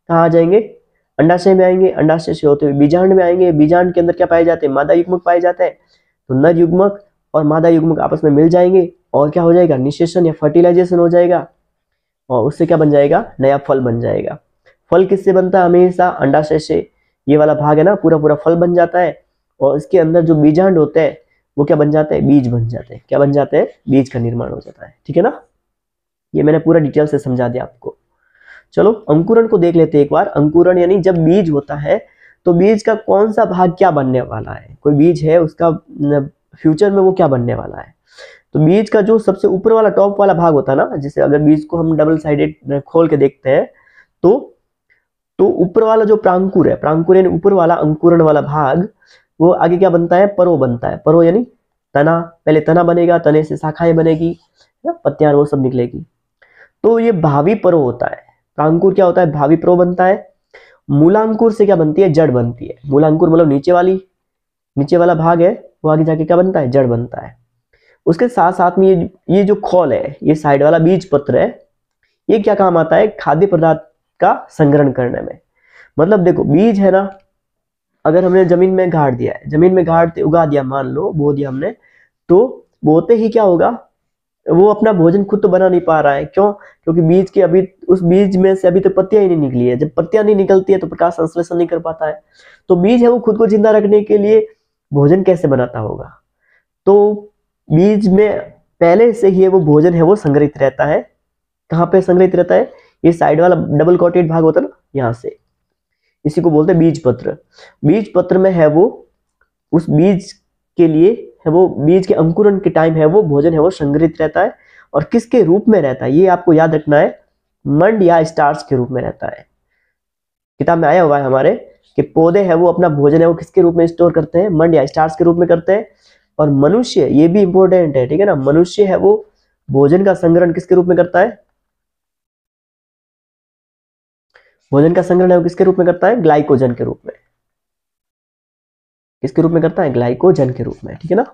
कहाँ आ जाएंगे, अंडाशय में आएंगे। अंडाशय से होते हुए बीजांड में आएंगे। बीजांड के अंदर क्या पाए जाते हैं, मादा युग्मक पाए जाते हैं। तो नर युग्मक और मादा युग्मक आपस में मिल जाएंगे और क्या हो जाएगा, निषेचन या फर्टिलाइजेशन हो जाएगा, और उससे क्या बन जाएगा, नया फल बन जाएगा। फल किससे बनता है, हमेशा अंडाशय से। ये वाला भाग है ना पूरा पूरा फल बन जाता है, और इसके अंदर जो बीजांड होते हैं वो क्या बन जाते हैं, बीज बन जाते हैं। क्या बन जाते हैं, बीज का निर्माण हो जाता है। ठीक है ना, ये मैंने पूरा डिटेल से समझा दिया आपको। चलो अंकुरण को देख लेते हैं एक बार। अंकुरण यानी जब बीज होता है तो बीज का कौन सा भाग क्या बनने वाला है। कोई बीज है उसका फ्यूचर में वो क्या बनने वाला है। तो बीज का जो सबसे ऊपर वाला टॉप वाला भाग होता है ना, जैसे अगर बीज को हम डबल साइडेड खोल के देखते हैं तो ऊपर वाला जो प्रांकुर है, प्रांकुर यानी ऊपर वाला अंकुरण वाला भाग, वो आगे क्या बनता है, परो बनता है। परो यानी तना, पहले तना बनेगा, तने से शाखाएं बनेगी, पत्तियां वो सब निकलेगी। तो ये भावी परो होता है। प्रांकुर क्या होता है, भावी परो बनता है। मूलांकुर से क्या बनती है, जड़ बनती है। मूलांकुर मतलब नीचे वाला भाग है, वो आगे जाके क्या बनता है, जड़ बनता है। उसके साथ साथ में ये जो खोल है, ये साइड वाला बीज पत्र है, ये क्या काम आता है, खाद्य पदार्थ का संग्रहण करने में। मतलब देखो बीज है ना, अगर हमने जमीन में गाड़ दिया है, जमीन में गाड़ के उगा दिया, मान लो बो दिया हमने, तो बोते ही क्या होगा, वो अपना भोजन खुद तो बना नहीं पा रहा है। क्यों, क्योंकि बीज के अभी उस बीज में से अभी तो पत्तियां ही नहीं निकली है। जब पत्तियां नहीं निकलती है तो प्रकाश संश्लेषण नहीं कर पाता है। तो बीज है वो खुद को जिंदा रखने के लिए भोजन कैसे बनाता होगा। तो बीज में पहले से ही वो भोजन है वो संग्रहित रहता है। कहाँ पे संग्रहित रहता है, ये साइड वाला डबल कोटेड भाग होता है ना, यहाँ से, इसी को बोलते हैं बीज पत्र। बीज पत्र में है वो उस बीज के लिए है वो बीज के अंकुरण के टाइम है वो भोजन है वो संग्रहित रहता है। और किसके रूप में रहता है, ये आपको याद रखना है, मंड या स्टार्च के रूप में रहता है। किताब में आया हुआ है हमारे कि पौधे है वो अपना भोजन है वो किसके रूप में स्टोर करते हैं, मंड या स्टार्च के रूप में करते हैं। और मनुष्य, ये भी इंपॉर्टेंट है, ठीक है ना, मनुष्य है वो भोजन का संग्रहण किसके रूप में करता है, भोजन का संग्रहण है वो किसके रूप में करता है, ग्लाइकोजन के रूप में। किसके रूप में करता है, ग्लाइकोजन के रूप में। ठीक है ना,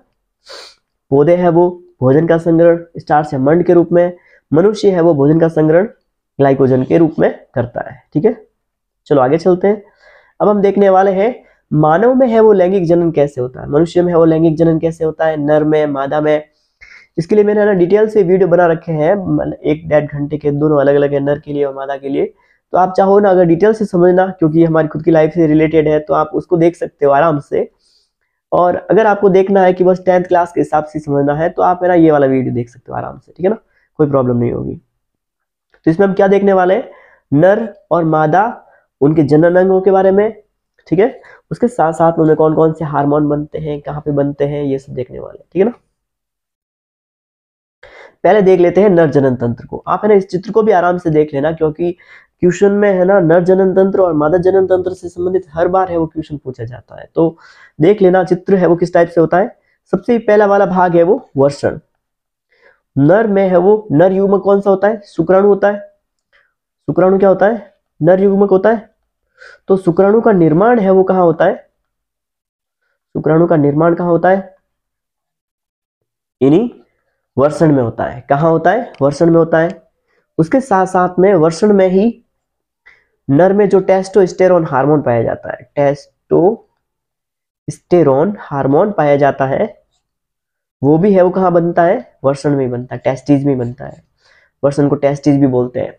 पौधे है वो भोजन का संग्रहण स्टार्च या मंड के रूप में, मनुष्य है वो भोजन का संग्रहण ग्लाइकोजन के रूप में करता है। ठीक है, चलो आगे चलते हैं। अब हम देखने वाले हैं मानव में है वो लैंगिक जनन कैसे होता है, मनुष्य में है वो लैंगिक जनन कैसे होता है, नर में, मादा में। इसके लिए मैंने ना डिटेल से वीडियो बना रखे हैं, 1-1.5 घंटे के, दोनों अलग अलग है, नर के लिए और मादा के लिए। तो आप चाहो ना अगर डिटेल से समझना, क्योंकि हमारी खुद की लाइफ से रिलेटेड है, तो आप उसको देख सकते हो आराम से। और अगर आपको देखना है कि बस 10th क्लास के हिसाब से समझना है, तो आप मेरा ये वाला वीडियो देख सकते हो आराम से। ठीक है ना, कोई प्रॉब्लम नहीं होगी। तो इसमें हम क्या देखने वाले हैं, नर और मादा, उनके जनन अंगों के बारे में। ठीक है, उसके साथ साथ में उनमें कौन कौन से हार्मोन बनते हैं, कहाँ पे बनते हैं, ये सब देखने वाले। ठीक है ना, पहले देख लेते हैं नर जनन तंत्र को। आप है ना इस चित्र को भी आराम से देख लेना, क्योंकि क्वेश्चन में है ना नर जनन तंत्र और मादा जनन तंत्र से संबंधित हर बार है वो क्वेश्चन पूछा जाता है। तो देख लेना चित्र है वो किस टाइप से होता है। सबसे पहला वाला भाग है वो वर्षण। नर में है वो नर युग्मक कौन सा होता है, शुक्राणु होता है। शुक्राणु क्या होता है, नर युग्मक होता है। तो शुक्राणु का निर्माण है वो कहाँ होता है, शुक्राणु का निर्माण कहाँ होता है, इन्हीं वर्षण में होता है। कहाँ होता है, वर्षण में होता है। उसके साथ साथ में वर्षण में ही नर में जो टेस्टोस्टेरोन हार्मोन पाया जाता है, टेस्टोस्टेरोन हार्मोन पाया जाता है, वो भी है वो कहाँ बनता है, वर्षण में बनता है, टेस्टिस में बनता है। वर्षण को टेस्टिस भी बोलते हैं।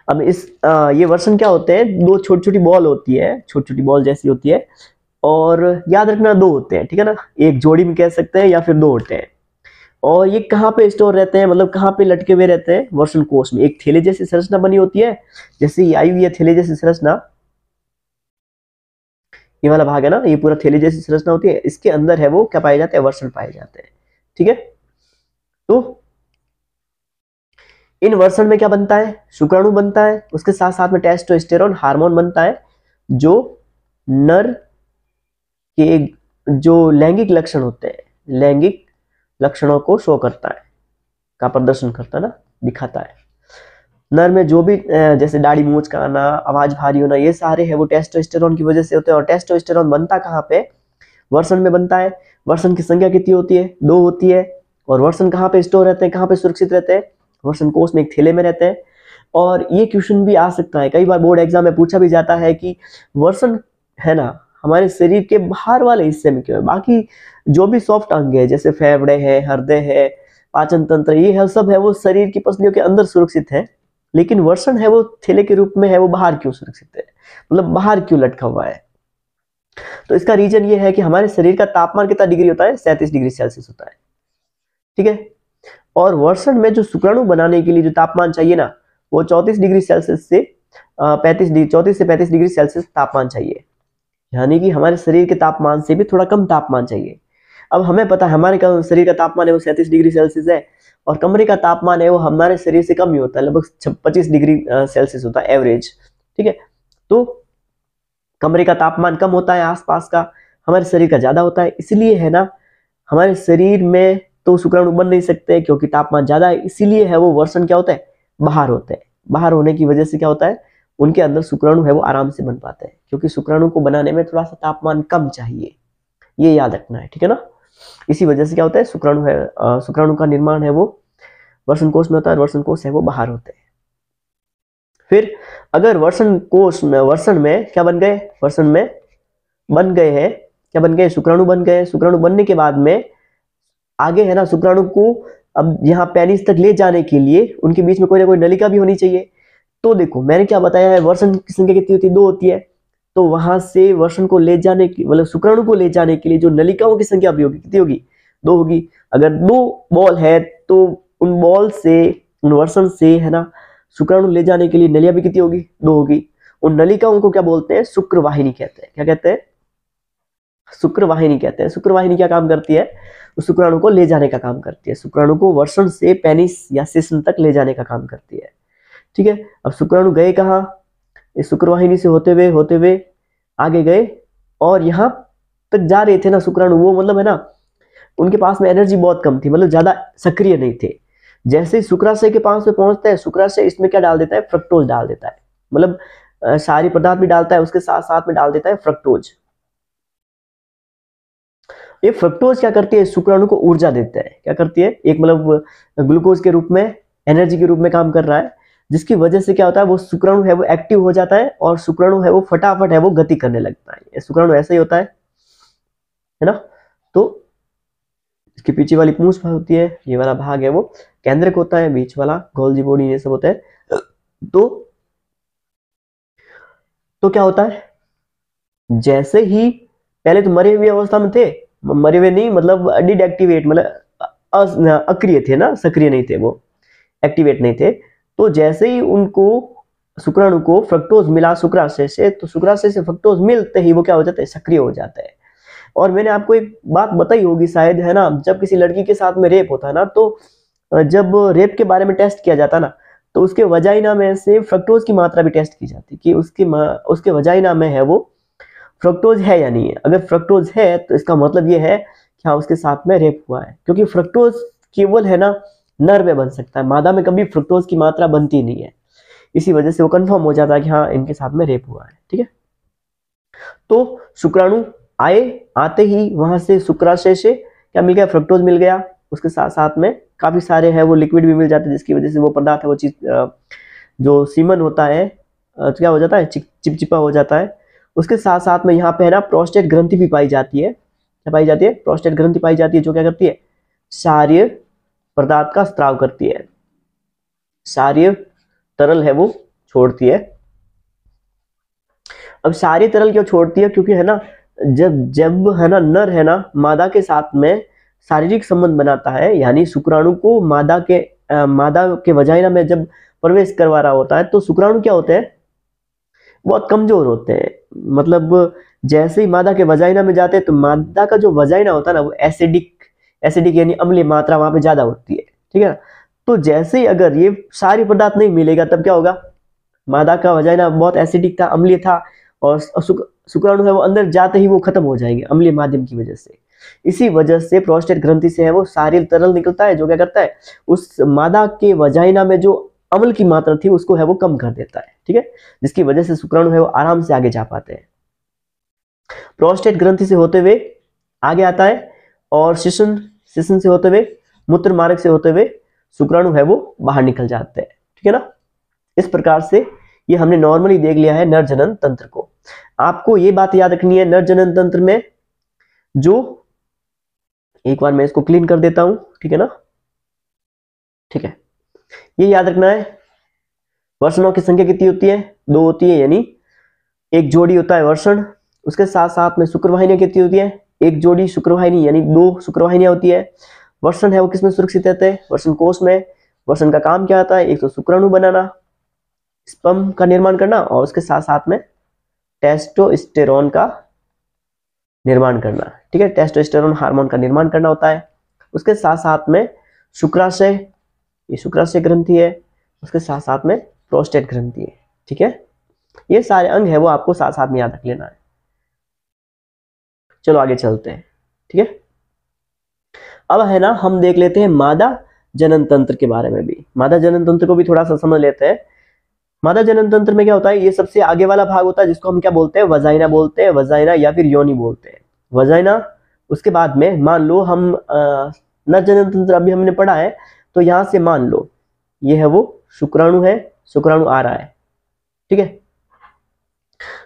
अब ये वर्षण क्या होते हैं, दो छोटी छोटी बॉल होती है, छोटी छोटी बॉल जैसी होती है, और याद रखना दो होते हैं। ठीक है ना, एक जोड़ी में कह सकते हैं या फिर दो होते हैं। और ये कहाँ पे स्टोर रहते हैं, मतलब कहाँ पे लटके हुए रहते हैं, वर्ण कोश में। एक थैले जैसी संरचना बनी होती है, जैसे ये आई हुई है थैले जैसी संरचना, ये वाला भाग है ना, ये पूरा थैले जैसी संरचना होती है, इसके अंदर है वो क्या पाए जाते हैं, वर्ण पाए जाते हैं। ठीक है, तो इन वर्ण में क्या बनता है, शुक्राणु बनता है, उसके साथ साथ में टेस्टोस्टेरोन हार्मोन बनता है, जो नर के जो लैंगिक लक्षण होते हैं, लैंगिक लक्षणों को शो करता है, का प्रदर्शन करता है ना, दिखाता है। नर में जो भी जैसे दाढ़ी मूंछ का आना, आवाज भारी होना, ये सारे है वो टेस्टोस्टेरोन की वजह से होते हैं। और टेस्टोस्टेरोन बनता कहाँ पे, वर्षण में बनता है। वर्षण की संख्या कितनी होती है, 2 होती है। और वर्षण कहाँ पे स्टोर रहते हैं, कहाँ पे सुरक्षित रहते हैं, वर्षण कोष में एक थैले में रहते हैं। और ये क्वेश्चन भी आ सकता है, कई बार बोर्ड एग्जाम में पूछा भी जाता है कि वर्षण है ना हमारे शरीर के बाहर वाले हिस्से में क्यों है, बाकी जो भी सॉफ्ट अंग है जैसे फेफड़े है, हृदय है, पाचन तंत्र, ये है सब है वो शरीर की पसलियों के अंदर सुरक्षित है, लेकिन वर्षण है वो थैले के रूप में है, वो बाहर क्यों सुरक्षित है, मतलब बाहर क्यों लटका हुआ है। तो इसका रीजन ये है कि हमारे शरीर का तापमान कितना डिग्री होता है, 37 डिग्री सेल्सियस होता है। ठीक है, और वर्षण में जो शुक्राणु बनाने के लिए जो तापमान चाहिए ना, वो 34 डिग्री सेल्सियस से 34 से 35 डिग्री सेल्सियस तापमान चाहिए, यानी कि हमारे शरीर के तापमान से भी थोड़ा कम तापमान चाहिए। अब हमें पता है हमारे शरीर का तापमान है वो 37 डिग्री सेल्सियस है, और कमरे का तापमान है वो हमारे शरीर से कम ही होता है, लगभग 25 डिग्री सेल्सियस होता है एवरेज। ठीक है, तो कमरे का तापमान कम होता है आसपास का, हमारे शरीर का ज्यादा होता है, इसलिए है ना हमारे शरीर में तो शुक्राणु बन नहीं सकते क्योंकि तापमान ज्यादा है, इसीलिए है वो वर्षण क्या होता है, बाहर होते हैं। बाहर होने की वजह से क्या होता है, उनके अंदर शुक्राणु है वो आराम से बन पाते हैं, क्योंकि शुक्राणु को बनाने में थोड़ा सा तापमान कम चाहिए, ये याद रखना है। ठीक है ना, इसी वजह से क्या होता है, शुक्राणु है शुक्राणु का निर्माण है वो वर्षण कोश में होता है, वर्षण कोश है वो बाहर होते हैं। फिर अगर वर्षण कोश में, वर्षण में क्या बन गए, वर्षण में बन गए हैं, क्या बन गए, शुक्राणु बन गए। शुक्राणु बनने के बाद में आगे है ना शुक्राणु को अब यहाँ पेनिस तक ले जाने के लिए उनके बीच में कोई ना कोई नलिका भी होनी चाहिए। तो देखो मैंने क्या बताया है, वर्षण की संख्या कितनी होती है, 2 होती है। तो वहां से वर्षण को ले जाने की, मतलब शुक्राणु को ले जाने के लिए जो नलिकाओं की संख्या भी होगी, कितनी होगी, 2 होगी। अगर 2 बॉल है तो उन बॉल से, उन वर्षण से है ना शुक्राणु ले जाने के लिए नलिया भी कितनी होगी, 2 होगी। उन नलिकाओं को क्या बोलते हैं, शुक्रवाहिनी कहते हैं। क्या कहते हैं, शुक्रवाहिनी कहते हैं। शुक्रवाहिनी क्या काम करती है, शुक्राणु को ले जाने का काम करती है, शुक्राणु को वर्षण से पेनिस या सेशन तक ले जाने का काम करती है। ठीक है, अब शुक्राणु गए कहाँ, इस शुक्रवाहिनी से होते हुए आगे गए, और यहाँ तक जा रहे थे ना शुक्राणु, वो मतलब है ना उनके पास में एनर्जी बहुत कम थी, मतलब ज्यादा सक्रिय नहीं थे। जैसे ही शुक्राशय के पास में पहुंचता है, शुक्राशय इसमें क्या डाल देता है, फ्रक्टोज डाल देता है, मतलब सारी पदार्थ भी डालता है, उसके साथ साथ में डाल देता है फ्रक्टोज। ये फ्रक्टोज क्या करती है, शुक्राणु को ऊर्जा देता है। क्या करती है, एक मतलब ग्लूकोज के रूप में, एनर्जी के रूप में काम कर रहा है, जिसकी वजह से क्या होता है, वो शुक्राणु है वो एक्टिव हो जाता है, और शुक्राणु है वो फटाफट है वो गति करने लगता है। शुक्राणु ऐसा ही होता है ना। तो इसके पीछे वाली पूंछ होती है, ये वाला भाग है वो केंद्रक होता है, बीच वाला गोल्जी बॉडी ये सब होता है। तो क्या होता है, जैसे ही पहले तो मरे हुए अवस्था में थे, मरे हुए नहीं मतलब डिडेक्टिवेट, मतलब अक्रिय थे ना, सक्रिय नहीं थे वो, एक्टिवेट नहीं थे। तो जैसे ही उनको शुक्राणु को फ्रक्टोज मिला शुक्राशय से, तो शुक्राशय से फ्रक्टोज मिलते ही वो क्या हो जाता है, सक्रिय हो जाता है। और मैंने आपको एक बात बताई होगी शायद, है ना, जब किसी लड़की के साथ में रेप होता है ना, तो जब रेप के बारे में टेस्ट किया जाता ना, तो उसके वजाइना में से फ्रक्टोज की मात्रा भी टेस्ट की जाती कि उसके वजाइना में है वो फ्रक्टोज है या नहीं है। अगर फ्रक्टोज है तो इसका मतलब ये है कि हाँ उसके साथ में रेप हुआ है, क्योंकि फ्रक्टोज केवल है ना नर में बन सकता है, मादा में कभी फ्रक्टोज की मात्रा बनती नहीं है। इसी वजह से वो कंफर्म हो जाता है कि हाँ इनके साथ में रेप हुआ है। ठीक है, तो शुक्राणु आए, आते ही वहां से शुक्राशय से क्या मिल गया, फ्रक्टोज मिल गया, उसके साथ साथ में काफी सारे है वो लिक्विड भी मिल जाते हैं, जिसकी वजह से वो पदार्थ है वो चीज जो सीमन होता है तो क्या हो जाता है, चिपचिपा हो जाता है। उसके साथ साथ में यहाँ पे है ना प्रोस्टेट ग्रंथि भी पाई जाती है। क्या पाई जाती है, प्रोस्टेट ग्रंथि पाई जाती है, जो क्या करती है, क्षारीय पदार्थ का स्त्राव करती है, क्षारीय तरल है वो छोड़ती है। अब क्षारीय तरल क्यों छोड़ती है, क्योंकि है ना जब जब है ना नर है ना मादा के साथ में शारीरिक संबंध बनाता है, यानी शुक्राणु को मादा के वजाइना में जब प्रवेश करवा रहा होता है तो शुक्राणु क्या होते हैं, बहुत कमजोर होते हैं। मतलब जैसे ही मादा के वजाइना में जाते हैं तो मादा का जो वजाइना होता है ना वो एसिडिक यानी अम्लीय मात्रा वहां पे ज्यादा होती है, ठीक है ना। तो जैसे ही अगर ये सारी पदार्थ नहीं मिलेगा तब क्या होगा, मादा का वजाइना बहुत एसिडिक था, अम्लीय था, और शुक्राणु है वो अंदर जाते ही वो खत्म हो जाएंगे अम्लीय माध्यम की वजह से। इसी वजह से प्रोस्टेट ग्रंथि से है वो सारिल तरल निकलता है, जो क्या करता है उस मादा के वजाइना में जो अम्ल की मात्रा थी उसको है वो कम कर देता है, ठीक है, जिसकी वजह से शुक्राणु है वो आराम से आगे जा पाते हैं। प्रोस्टेट ग्रंथि से होते हुए आगे आता है, और शिशन से होते हुए मूत्र मार्ग से होते हुए शुक्राणु है वो बाहर निकल जाते हैं, ठीक है ना। इस प्रकार से ये हमने नॉर्मली देख लिया है नर जनन तंत्र को। आपको ये बात याद रखनी है, नर जनन तंत्र में जो, एक बार मैं इसको क्लीन कर देता हूं, ठीक है ना, ठीक है, ये याद रखना है, वर्षणों की संख्या कितनी होती है, 2 होती है, यानी एक जोड़ी होता है वर्षण। उसके साथ साथ में शुक्रवाहिनियां कितनी होती है, एक जोड़ी शुक्रवाहिनी यानी 2 शुक्रवाहिनियां होती है। वर्षण है वो किसमें सुरक्षित रहते हैं, वर्षण कोष में। वर्षण का काम क्या होता है, एक तो शुक्राणु बनाना, स्पर्म का निर्माण करना, और उसके साथ साथ में टेस्टोस्टेरोन का निर्माण करना, ठीक है, टेस्टोस्टेरोन हार्मोन का निर्माण करना होता है। उसके साथ साथ में शुक्राशय, ये शुक्राशय ग्रंथि है, उसके साथ साथ में प्रोस्टेट ग्रंथि है, ठीक है। ये सारे अंग है वो आपको साथ साथ में याद रख लेना है। चलो आगे चलते हैं, ठीक है। अब है ना हम देख लेते हैं मादा जनन तंत्र के बारे में भी, मादा जनन तंत्र को भी थोड़ा सा समझ लेते हैं। मादा जनन तंत्र में क्या होता है, ये सबसे आगे वाला भाग होता है जिसको हम क्या बोलते हैं, वजाइना बोलते हैं, वजाइना या फिर योनि बोलते हैं, वजाइना। उसके बाद में मान लो हम नर जनन तंत्र अभी हमने पढ़ा है, तो यहां से मान लो ये है वो शुक्राणु है, शुक्राणु आ रहा है, ठीक है।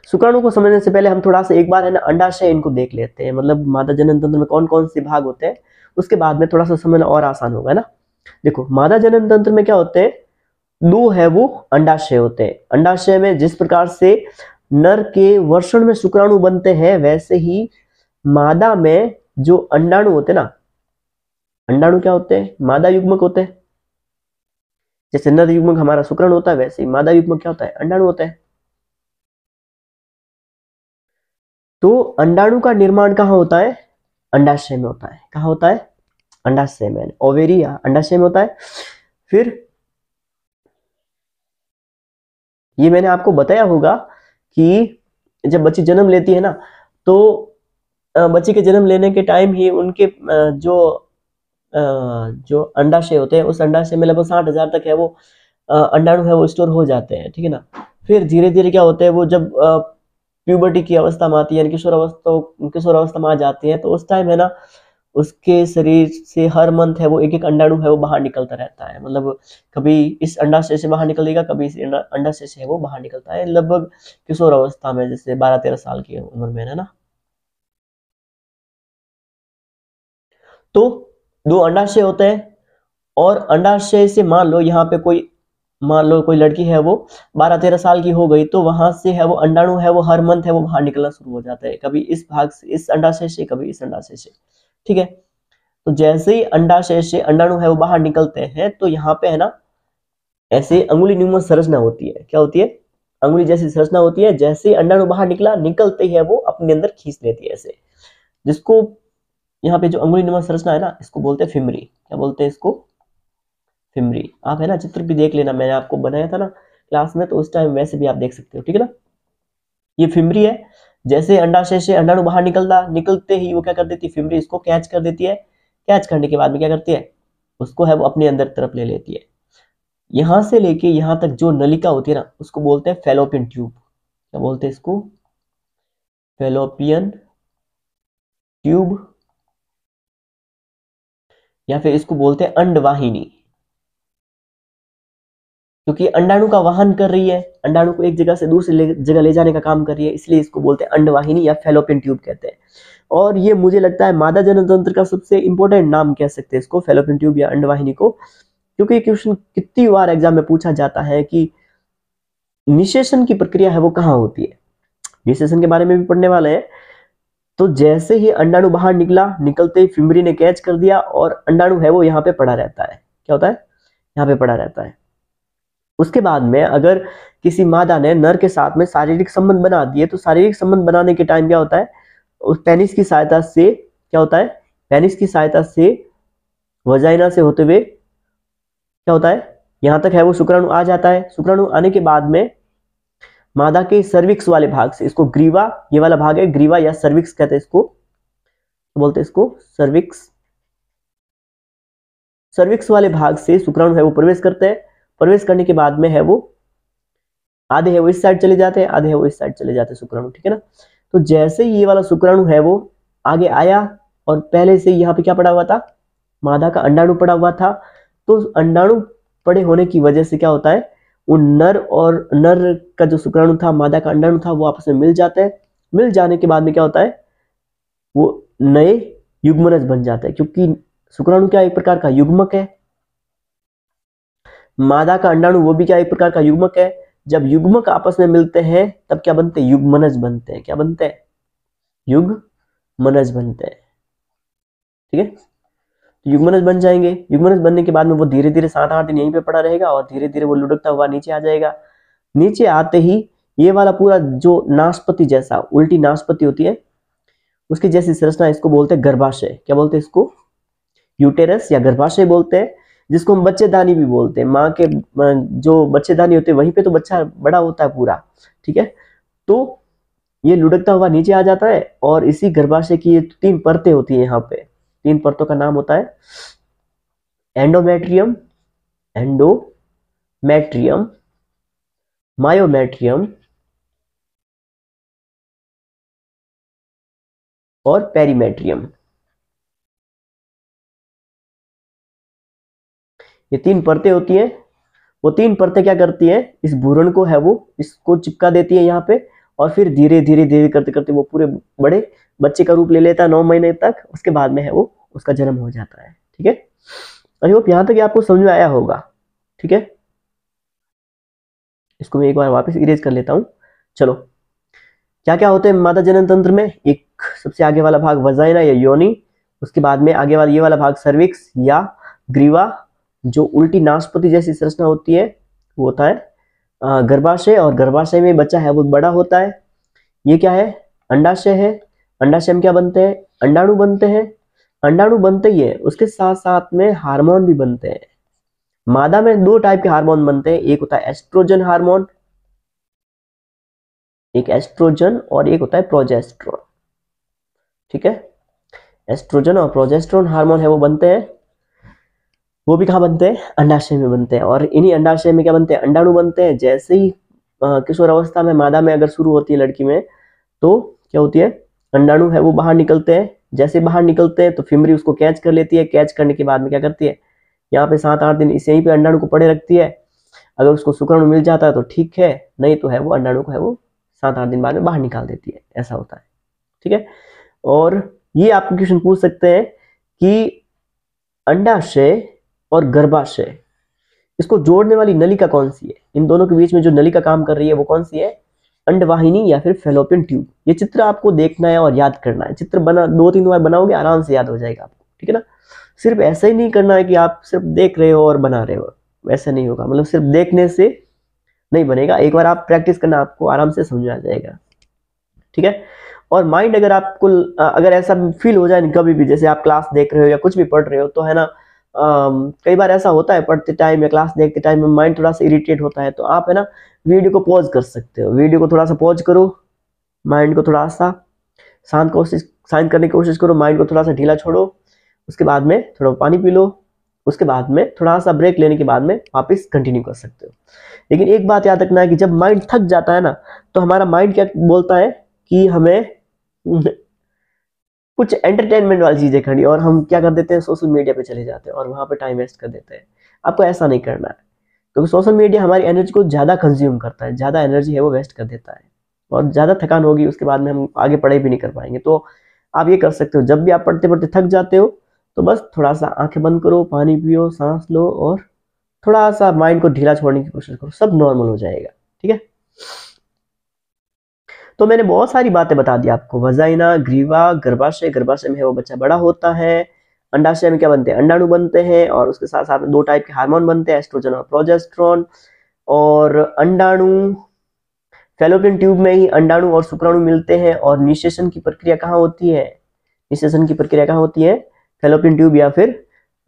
शुक्राणु को समझने से पहले हम थोड़ा सा एक बार है ना अंडाशय इनको देख लेते हैं, मतलब मादा जनन तंत्र में कौन कौन से भाग होते हैं, उसके बाद में थोड़ा सा समझना और आसान होगा ना। देखो मादा जनन तंत्र में क्या होते हैं, 2 है वो अंडाशय होते हैं। अंडाशय में जिस प्रकार से नर के वर्षण में शुक्राणु बनते हैं, वैसे ही मादा में जो अंडाणु होते हैं ना, अंडाणु क्या होते हैं, मादा युग्मक होते हैं। जैसे नर युग्मक हमारा शुक्राणु होता है, वैसे ही मादा युग्मक क्या होता है, अंडाणु होता है। तो अंडाणु का निर्माण कहाँ होता है, अंडाशय में होता है। कहाँ होता है, अंडाशय में, ओवेरी या अंडाशय में होता है। फिर ये मैंने आपको बताया होगा कि जब बच्ची जन्म लेती है ना, तो बच्ची के जन्म लेने के टाइम ही उनके जो अंडाशय होते हैं, उस अंडाशय में लगभग 60,000 तक है वो अंडाणु है वो स्टोर हो जाते हैं, ठीक है ना। फिर धीरे धीरे क्या होता है, वो जब प्यूबर्टी की अवस्था में आती है, किशोर अवस्था में आ जाती है, तो उस टाइम है ना उसके शरीर से हर मंथ है वो एक एक अंडाणु है वो बाहर निकलता रहता है। मतलब कभी इस अंडाशय से बाहर निकलेगा, कभी इस अंडाशय से है वो बाहर निकलता है, लगभग किशोर अवस्था में, जैसे 12-13 साल की उम्र में, है ना। तो 2 अंडाशय होते हैं, और अंडाशय से मान लो यहाँ पे कोई लड़की है वो 12-13 साल की हो गई, तो वहां से है वो अंडाणु है वो हर मंथ है वो बाहर निकलना शुरू हो जाता है, कभी इस भाग से, इस अंडाशय से, कभी इस अंडाशय से, ठीक है। तो जैसे ही अंडाशय से अंडाणु है वो बाहर निकलते हैं, तो यहाँ पे है ना ऐसे अंगुली न्यूमन संरचना होती है। क्या होती है, अंगुली जैसी संरचना होती है। जैसे ही अंडाणु बाहर निकला, निकलते ही है वो अपने अंदर खींच लेती है ऐसे, जिसको यहाँ पे जो अंगुली न्यूमन संरचना है ना, इसको बोलते हैं फिमरी। क्या बोलते हैं इसको, फिमरी। आप है ना चित्र भी देख लेना, मैंने आपको बनाया था ना क्लास में, तो उस टाइम वैसे भी आप देख सकते हो, ठीक है ना। ये फिमरी है। जैसे अंडाशय से अंडाणु बाहर निकलते ही वो क्या कर देती है, फिमरी इसको कैच कर देती है। कैच करने के बाद में क्या करती है, उसको है वो अपने अंदर तरफ ले लेती है। यहां से लेके यहां तक जो नलिका होती है ना, उसको बोलते हैं फैलोपियन ट्यूब। क्या बोलते हैं इसको, फैलोपियन ट्यूब, या फिर इसको बोलते हैं अंडवाहिनी, क्योंकि अंडाणु का वहन कर रही है, अंडाणु को एक जगह से दूसरी जगह ले जाने का काम कर रही है, इसलिए इसको बोलते हैं अंडवाहिनी या फैलोपियन ट्यूब कहते हैं। और ये मुझे लगता है मादा जनन तंत्र का सबसे इंपॉर्टेंट नाम कह सकते हैं इसको, फैलोपियन ट्यूब या अंडवाहिनी को, क्योंकि क्वेश्चन कितनी बार एग्जाम में पूछा जाता है कि निषेचन की प्रक्रिया है वो कहाँ होती है। निषेचन के बारे में भी पढ़ने वाले हैं। तो जैसे ही अंडाणु बाहर निकला, निकलते ही फिमरी ने कैच कर दिया और अंडाणु है वो यहाँ पे पड़ा रहता है। क्या होता है? यहाँ पे पड़ा रहता है। उसके बाद में अगर किसी मादा ने नर के साथ में शारीरिक संबंध बना दिए, तो शारीरिक संबंध बनाने के टाइम क्या होता है, उस पेनिस की सहायता से क्या होता है, पेनिस की सहायता से वजाइना से होते हुए क्या होता है, यहां तक है वो शुक्राणु आ जाता है। शुक्राणु आने के बाद में मादा के सर्विक्स वाले भाग से, इसको ग्रीवा, ये वाला भाग है ग्रीवा या सर्विक्स कहते हैं इसको, बोलते हैं इसको सर्विक्स। सर्विक्स वाले भाग से शुक्राणु है वो प्रवेश करते हैं। प्रवेश करने के बाद में है वो आधे है वो इस साइड चले जाते हैं, आधे है वो इस साइड चले जाते हैं शुक्राणु, ठीक है ना। तो जैसे ही ये वाला शुक्राणु है वो आगे आया और पहले से यहाँ पे क्या पड़ा हुआ था, मादा का अंडाणु पड़ा हुआ था, तो अंडाणु पड़े होने की वजह से क्या होता है, वो नर और नर का जो शुक्राणु था, मादा का अंडाणु था, वो आपस में मिल जाते हैं। मिल जाने के बाद में क्या होता है, वो नए युग्मनज बन जाते हैं, क्योंकि शुक्राणु क्या एक प्रकार का युग्मक है, मादा का अंडाणु वो भी क्या एक प्रकार का युग्मक है। जब युग्मक आपस में मिलते हैं तब क्या बनते हैं, युग्मनज बनते हैं। क्या बनते हैं? युग्मनज बनते हैं, ठीक है। तो युग्मनज बन जाएंगे। युग्मनज बनने के बाद में वो धीरे धीरे 7-8 दिन यहीं पे पड़ा रहेगा और धीरे धीरे वो लुढ़कता हुआ नीचे आ जाएगा। नीचे आते ही ये वाला पूरा जो नाशपति जैसा उल्टी नाशपति होती है उसकी जैसी संरचना, इसको बोलते हैं गर्भाशय। क्या बोलते हैं इसको? यूटेरस या गर्भाशय बोलते हैं, जिसको हम बच्चेदानी भी बोलते हैं। माँ के जो बच्चेदानी होते हैं वहीं पे तो बच्चा बड़ा होता है पूरा, ठीक है। तो ये लुढ़कता हुआ नीचे आ जाता है और इसी गर्भाशय की ये 3 परतें होती हैं। यहाँ पे 3 परतों का नाम होता है एंडोमेट्रियम, एंडोमेट्रियम, मायोमेट्रियम और पेरीमेट्रियम। ये 3 परतें होती हैं। वो 3 परतें क्या करती हैं, इस भ्रूण को है वो इसको चिपका देती है यहाँ पे, और फिर धीरे धीरे धीरे करते करते वो पूरे बड़े बच्चे का रूप ले लेता है 9 महीने तक। उसके बाद में है वो उसका जन्म हो जाता है, ठीक है। आई होप यहाँ तक आपको समझ में आया होगा, ठीक है। इसको मैं एक बार वापस इरेज कर लेता हूँ। चलो, क्या क्या होते हैं मादा जनन तंत्र में, एक सबसे आगे वाला भाग वजाइना या योनि, उसके बाद में आगे वाला ये वाला भाग सर्विक्स या ग्रीवा, जो उल्टी नाशपति जैसी संरचना होती है वो होता है गर्भाशय, और गर्भाशय में बच्चा है वो बड़ा होता है। ये क्या है, अंडाशय है। अंडाशय में क्या बनते हैं, अंडाणु बनते हैं। अंडाणु बनते ही है उसके साथ साथ में हार्मोन भी बनते हैं। मादा में 2 टाइप के हार्मोन बनते हैं, एक होता है एस्ट्रोजन हार्मोन, एक एस्ट्रोजन, और एक होता है प्रोजेस्टेरोन, ठीक है। एस्ट्रोजन और प्रोजेस्टेरोन हार्मोन है वो बनते हैं, वो भी कहाँ बनते हैं, अंडाशय में बनते हैं। और इन्हीं अंडाशय में क्या बनते हैं, अंडाणु बनते हैं। जैसे ही किशोर अवस्था में मादा में अगर शुरू होती है लड़की में, तो क्या होती है, अंडाणु है वो बाहर निकलते हैं। जैसे बाहर निकलते हैं तो फिमरी उसको कैच कर लेती है। कैच करने के बाद में क्या करती है, यहाँ पे 7-8 दिन इस यहीं पे अंडाणु को पड़े रखती है। अगर उसको शुक्राणु मिल जाता है तो ठीक है, नहीं तो है वो अंडाणु को है वो 7-8 दिन बाद में बाहर निकाल देती है, ऐसा होता है, ठीक है। और ये आपको क्वेश्चन पूछ सकते हैं कि अंडाशय और गर्भाशय, इसको जोड़ने वाली नलिका कौन सी है, इन दोनों के बीच में जो नलिका काम कर रही है वो कौन सी है, अंडवाहिनी या फिर फेलोपियन ट्यूब। ये चित्र आपको देखना है और याद करना है। चित्र बना 2-3 बार बनाओगे आराम से याद हो जाएगा आपको, ठीक है ना। सिर्फ ऐसा ही नहीं करना है कि आप सिर्फ देख रहे हो और बना रहे हो, वैसा नहीं होगा। मतलब सिर्फ देखने से नहीं बनेगा, एक बार आप प्रैक्टिस करना, आपको आराम से समझ में आ जाएगा, ठीक है। और माइंड अगर आपको अगर ऐसा फील हो जाए कभी भी, जैसे आप क्लास देख रहे हो या कुछ भी पढ़ रहे हो, तो है ना कई बार ऐसा होता है पढ़ते टाइम या क्लास देखते टाइम में माइंड थोड़ा सा इरिटेट होता है, तो आप है ना वीडियो को पॉज कर सकते हो। वीडियो को थोड़ा सा पॉज करो, माइंड को थोड़ा सा शांत करने की कोशिश करो, माइंड को थोड़ा सा ढीला छोड़ो। उसके बाद में थोड़ा पानी पी लो, उसके बाद में थोड़ा सा ब्रेक लेने के बाद में वापस कंटिन्यू कर सकते हो। लेकिन एक बात याद रखना है कि जब माइंड थक जाता है ना, तो हमारा माइंड क्या बोलता है कि हमें कुछ एंटरटेनमेंट वाली चीजें करनी, और हम क्या कर देते हैं, सोशल मीडिया पे चले जाते हैं और वहां पे टाइम वेस्ट कर देते हैं। आपको ऐसा नहीं करना है, क्योंकि सोशल मीडिया हमारी एनर्जी को ज्यादा कंज्यूम करता है, ज्यादा एनर्जी है वो वेस्ट कर देता है, और ज्यादा थकान होगी, उसके बाद में हम आगे पढ़ाई भी नहीं कर पाएंगे। तो आप ये कर सकते हो, जब भी आप पढ़ते पढ़ते थक जाते हो तो बस थोड़ा सा आंखें बंद करो, पानी पियो, सांस लो, और थोड़ा सा माइंड को ढीला छोड़ने की कोशिश करो, सब नॉर्मल हो जाएगा, ठीक है। तो मैंने बहुत सारी बातें बता दी आपको, वजाइना, ग्रीवा, गर्भाशय, गर्भाशय में है वो बच्चा बड़ा होता है, अंडाशय में क्या बनते हैं, अंडाणु बनते हैं, और उसके साथ साथ में 2 टाइप के हार्मोन बनते हैं, एस्ट्रोजन और प्रोजेस्टेरोन। और अंडाणु, फैलोपियन ट्यूब में ही अंडाणु और शुक्राणु मिलते हैं, और निषेचन की प्रक्रिया कहाँ होती है, निषेचन की प्रक्रिया कहाँ होती है, फैलोपियन ट्यूब या फिर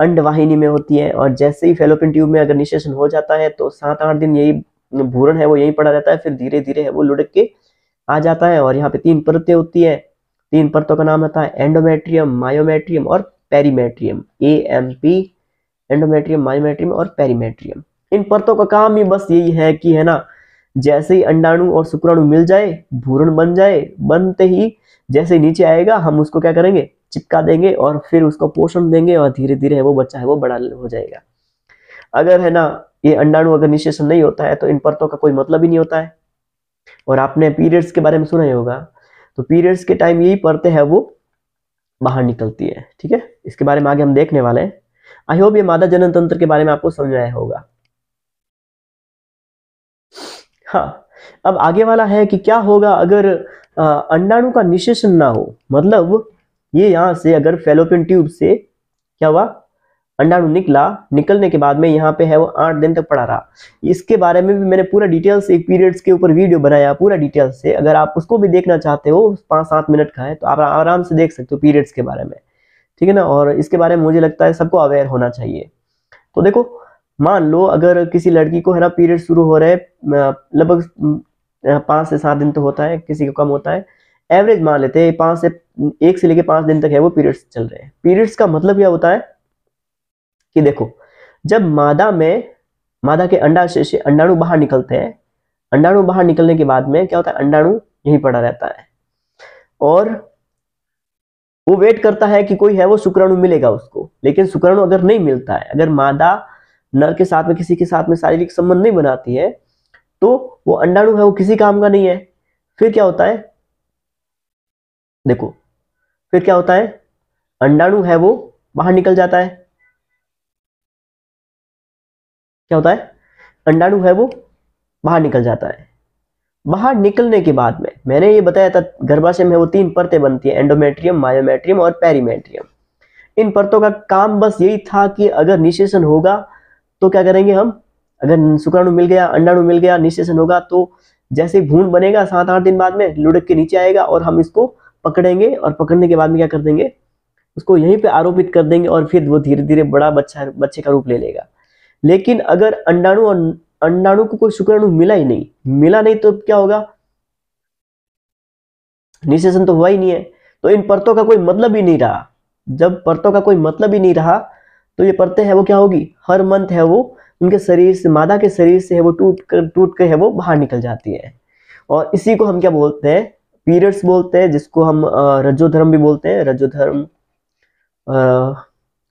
अंडवाहिनी में होती है। और जैसे ही फैलोपियन ट्यूब में अगर निषेचन हो जाता है तो 7-8 दिन यही भ्रूण है वो यहीं पड़ा रहता है, फिर धीरे धीरे है वो लुढ़क के आ जाता है। और यहाँ पे 3 परतें होती है, 3 परतों का नाम होता है एंडोमेट्रियम, मायोमेट्रियम और पेरीमेट्रियम। AMP, एंडोमेट्रियम, मायोमेट्रियम और पेरीमेट्रियम। इन परतों का काम ही बस यही है कि है ना, जैसे ही अंडाणु और शुक्राणु मिल जाए, भ्रूण बन जाए, बनते ही जैसे ही नीचे आएगा हम उसको क्या करेंगे, चिपका देंगे और फिर उसको पोषण देंगे, और धीरे धीरे है वो बच्चा है वो बड़ा हो जाएगा। अगर है ना ये अंडाणु अगर निषेचन नहीं होता है तो इन परतों का कोई मतलब ही नहीं होता है। और आपने पीरियड्स के बारे में सुना ही होगा, तो पीरियड्स के टाइम यही परतें है वो बाहर निकलती है। ठीक है, इसके बारे में आगे हम देखने वाले हैं। आई होप ये मादा जनन तंत्र के बारे में आपको समझ आया होगा। हाँ, अब आगे वाला है कि क्या होगा अगर अंडाणु का निषेचन ना हो, मतलब ये यहाँ से अगर फैलोपियन ट्यूब से क्या हुआ, अंडाणु निकला, निकलने के बाद में यहाँ पे है वो 8 दिन तक पड़ा रहा। इसके बारे में भी मैंने पूरा डिटेल से एक पीरियड्स के ऊपर वीडियो बनाया पूरा डिटेल से, अगर आप उसको भी देखना चाहते हो, 5-7 मिनट का है, तो आप आराम से देख सकते हो पीरियड्स के बारे में। ठीक है ना, और इसके बारे में मुझे लगता है सबको अवेयर होना चाहिए। तो देखो, मान लो अगर किसी लड़की को है ना पीरियड शुरू हो रहे लगभग 5 से 7 दिन तो होता है, किसी को कम होता है, एवरेज मान लेते हैं 1 से लेके 5 दिन तक है वो पीरियड्स चल रहे हैं। पीरियड्स का मतलब क्या होता है कि देखो, जब मादा के अंडाशय से अंडाणु बाहर निकलते हैं, अंडाणु बाहर निकलने के बाद में क्या होता है, अंडाणु यहीं पड़ा रहता है और वो वेट करता है कि कोई है वो शुक्राणु मिलेगा उसको। लेकिन शुक्राणु अगर नहीं मिलता है, अगर मादा नर के साथ में किसी के साथ में शारीरिक संबंध नहीं बनाती है, तो वो अंडाणु है वो किसी काम का नहीं है। फिर क्या होता है, देखो फिर क्या होता है, अंडाणु है वो बाहर निकल जाता है। क्या होता है, अंडाणु है वो बाहर निकल जाता है। बाहर निकलने के बाद में मैंने ये बताया था, गर्भाशय में वो 3 परतें बनती है, एंडोमेट्रियम, मायोमेट्रियम और पेरीमेट्रियम। इन परतों का काम बस यही था कि अगर निषेचन होगा तो क्या करेंगे हम, अगर शुक्राणु मिल गया, अंडाणु मिल गया, निषेचन होगा, तो जैसे ही भ्रूण बनेगा 7-8 दिन बाद में लुढ़क के नीचे आएगा और हम इसको पकड़ेंगे, और पकड़ने के बाद में क्या कर देंगे, उसको यहीं पे आरोपित कर देंगे और फिर वो धीरे धीरे बड़ा बच्चे का रूप ले लेगा। लेकिन अगर अंडाणु को कोई शुक्राणु मिला ही नहीं, मिला नहीं, तो क्या होगा, निषेचन तो हुआ ही नहीं है, तो इन परतों का कोई मतलब ही नहीं रहा। जब परतों का कोई मतलब ही नहीं रहा तो ये परतें है वो क्या होगी, हर मंथ है वो उनके शरीर से, मादा के शरीर से है वो टूट कर है वो बाहर निकल जाती है। और इसी को हम क्या बोलते हैं, पीरियड्स बोलते हैं, जिसको हम रजोधर्म भी बोलते हैं, रजोधर्म,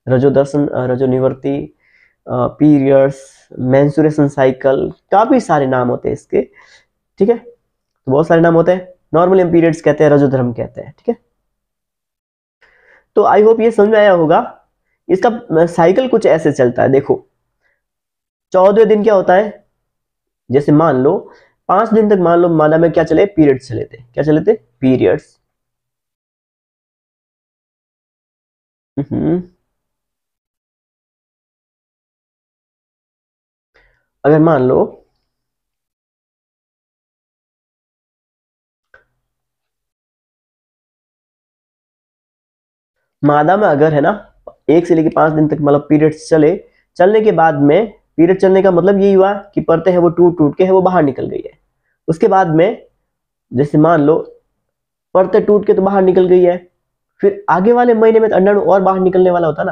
रजोदर्शन, रजोनिवर्ती, पीरियड्स, मेंस्ट्रुएशन साइकिल, काफी सारे नाम होते हैं इसके। ठीक है, तो बहुत सारे नाम होते हैं, नॉर्मली हम पीरियड्स कहते हैं, रजोधर्म कहते हैं। ठीक है, तो आई होप ये समझ में आया होगा। इसका साइकिल कुछ ऐसे चलता है, देखो 14वें दिन क्या होता है, जैसे मान लो 5 दिन तक मान लो मादा में क्या चले, पीरियड्स चले थे, क्या चले थे, पीरियड्स। अगर मान लो मादा में अगर है ना 1 से लेकर 5 दिन तक मतलब पीरियड्स चले, चलने के बाद में, पीरियड चलने का मतलब यही हुआ कि परतें है वो टूट टूट के है वो बाहर निकल गई है। उसके बाद में जैसे मान लो परतें टूट के तो बाहर निकल गई है, फिर आगे वाले महीने में तो अंडाणु और बाहर निकलने वाला होता ना,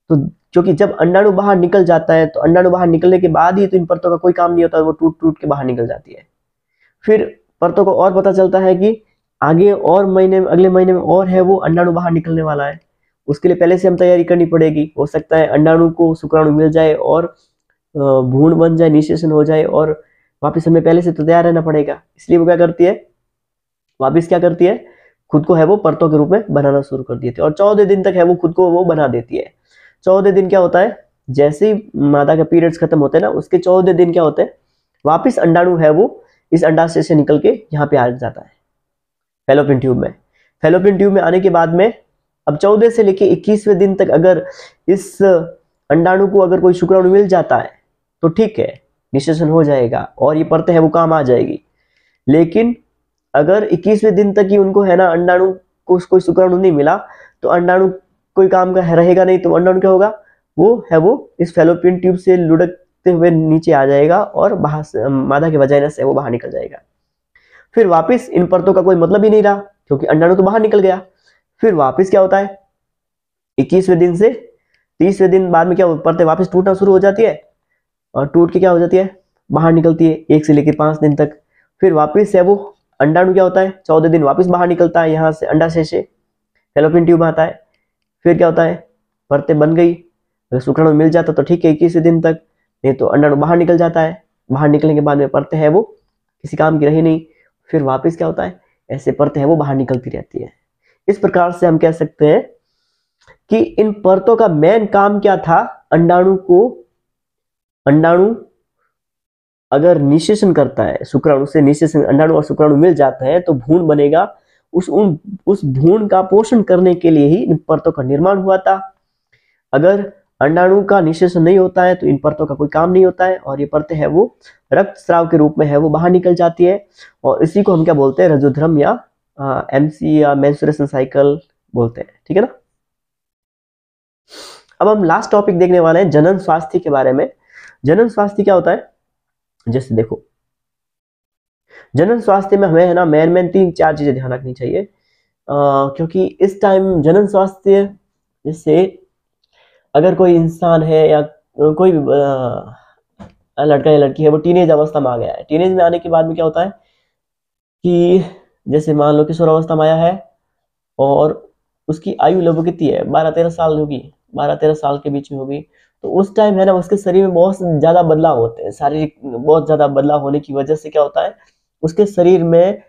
तो क्योंकि जब अंडाणु बाहर निकल जाता है तो अंडाणु बाहर निकलने के बाद ही तो इन परतों का कोई काम नहीं होता, वो टूट टूट के बाहर निकल जाती है। फिर परतों को और पता चलता है कि आगे और महीने में, अगले महीने में और है वो अंडाणु बाहर निकलने वाला है, उसके लिए पहले से हम तैयारी करनी पड़ेगी। हो सकता है अंडाणु को शुक्राणु मिल जाए और भ्रूण बन जाए, निषेचन हो जाए, और वापस हमें पहले से तो तैयार रहना पड़ेगा। इसलिए वो क्या करती है, वापस क्या करती है, खुद को है वो परतों के रूप में बनाना शुरू कर देती है, और 14 दिन तक है वो खुद को वो बना देती है। 14 दिन क्या होता है, जैसे ही मादा का पीरियड्स खत्म होते हैं ना, उसके 14 दिन क्या होते हैं, वापिस अंडाणु है वो इस अंडाशय से निकल के यहाँ पे आ जाता है। फैलोपियन ट्यूब में। फैलोपियन ट्यूब में आने के बाद में अब 14 से लेके 21वें दिन तक अगर इस अंडाणु को अगर कोई शुक्राणु मिल जाता है तो ठीक है, निषेचन हो जाएगा और ये परतें है वो काम आ जाएगी। लेकिन अगर 21वें दिन तक ही उनको है ना अंडाणु को कोई शुक्राणु नहीं मिला तो अंडाणु कोई काम का रहेगा नहीं, तो अंडाणु क्या होगा, वो इस फैलोपियन ट्यूब से लुढ़कते हुए नीचे आ जाएगा और बाहर से मादा के वजाइना से वो बाहर निकल जाएगा। फिर वापस इन परतों का कोई मतलब ही नहीं रहा क्योंकि अंडाणु तो बाहर निकल गया। फिर वापस क्या होता है, 21वें दिन से 30वें दिन बाद में क्या परतें वापस टूटना शुरू हो जाती है और टूट के क्या हो जाती है, बाहर निकलती है 1 से लेकर 5 दिन तक। फिर वापस है वो अंडाणु क्या होता है 14 दिन वापस बाहर निकलता है, यहाँ से अंडाशय से फैलोपियन ट्यूब आता है। फिर क्या होता है, परतें बन गई, अगर शुक्राणु मिल जाता तो ठीक है 21वें दिन तक, नहीं तो अंडाणु बाहर निकल जाता है। बाहर निकलने के बाद में परतें है वो किसी काम की रही नहीं। फिर वापस क्या होता है, ऐसे परतें है वो बाहर निकलती रहती है। इस प्रकार से हम कह सकते हैं कि इन परतों का मेन काम क्या था, अंडाणु अगर निषेचन करता है, शुक्राणु से निषेचन, अंडाणु और शुक्राणु मिल जाता है तो भ्रूण बनेगा। उस भ्रूण का पोषण करने के लिए ही इन परतों का निर्माण हुआ था। अगर अंडाणु का निषेचन नहीं होता है तो इन परतों का कोई काम नहीं होता है और ये परतें है वो रक्तस्राव के रूप में है वो बाहर निकल जाती है और इसी को हम क्या बोलते हैं, रजोधर्म या एमसी या मेंस्ट्रुएशन साइकिल बोलते हैं। ठीक है ना। अब हम लास्ट टॉपिक देखने वाले हैं जनन स्वास्थ्य के बारे में। जनन स्वास्थ्य क्या होता है, जैसे देखो जनन स्वास्थ्य में हमें है ना मेन 3-4 चीजें ध्यान रखनी चाहिए क्योंकि इस टाइम जनन स्वास्थ्य जैसे अगर कोई इंसान है या कोई लड़का या लड़की है वो टीनेज अवस्था में आ गया है, टीनेज में आने के बाद में क्या होता है कि जैसे मान लो किशोर अवस्था में आया है और उसकी आयु लगभग कितनी है 12-13 साल होगी, 12-13 साल के बीच में होगी, तो उस टाइम है ना उसके शरीर में बहुत ज्यादा बदलाव होते हैं। शारीरिक बहुत ज्यादा बदलाव होने की वजह से क्या होता है, उसके शरीर में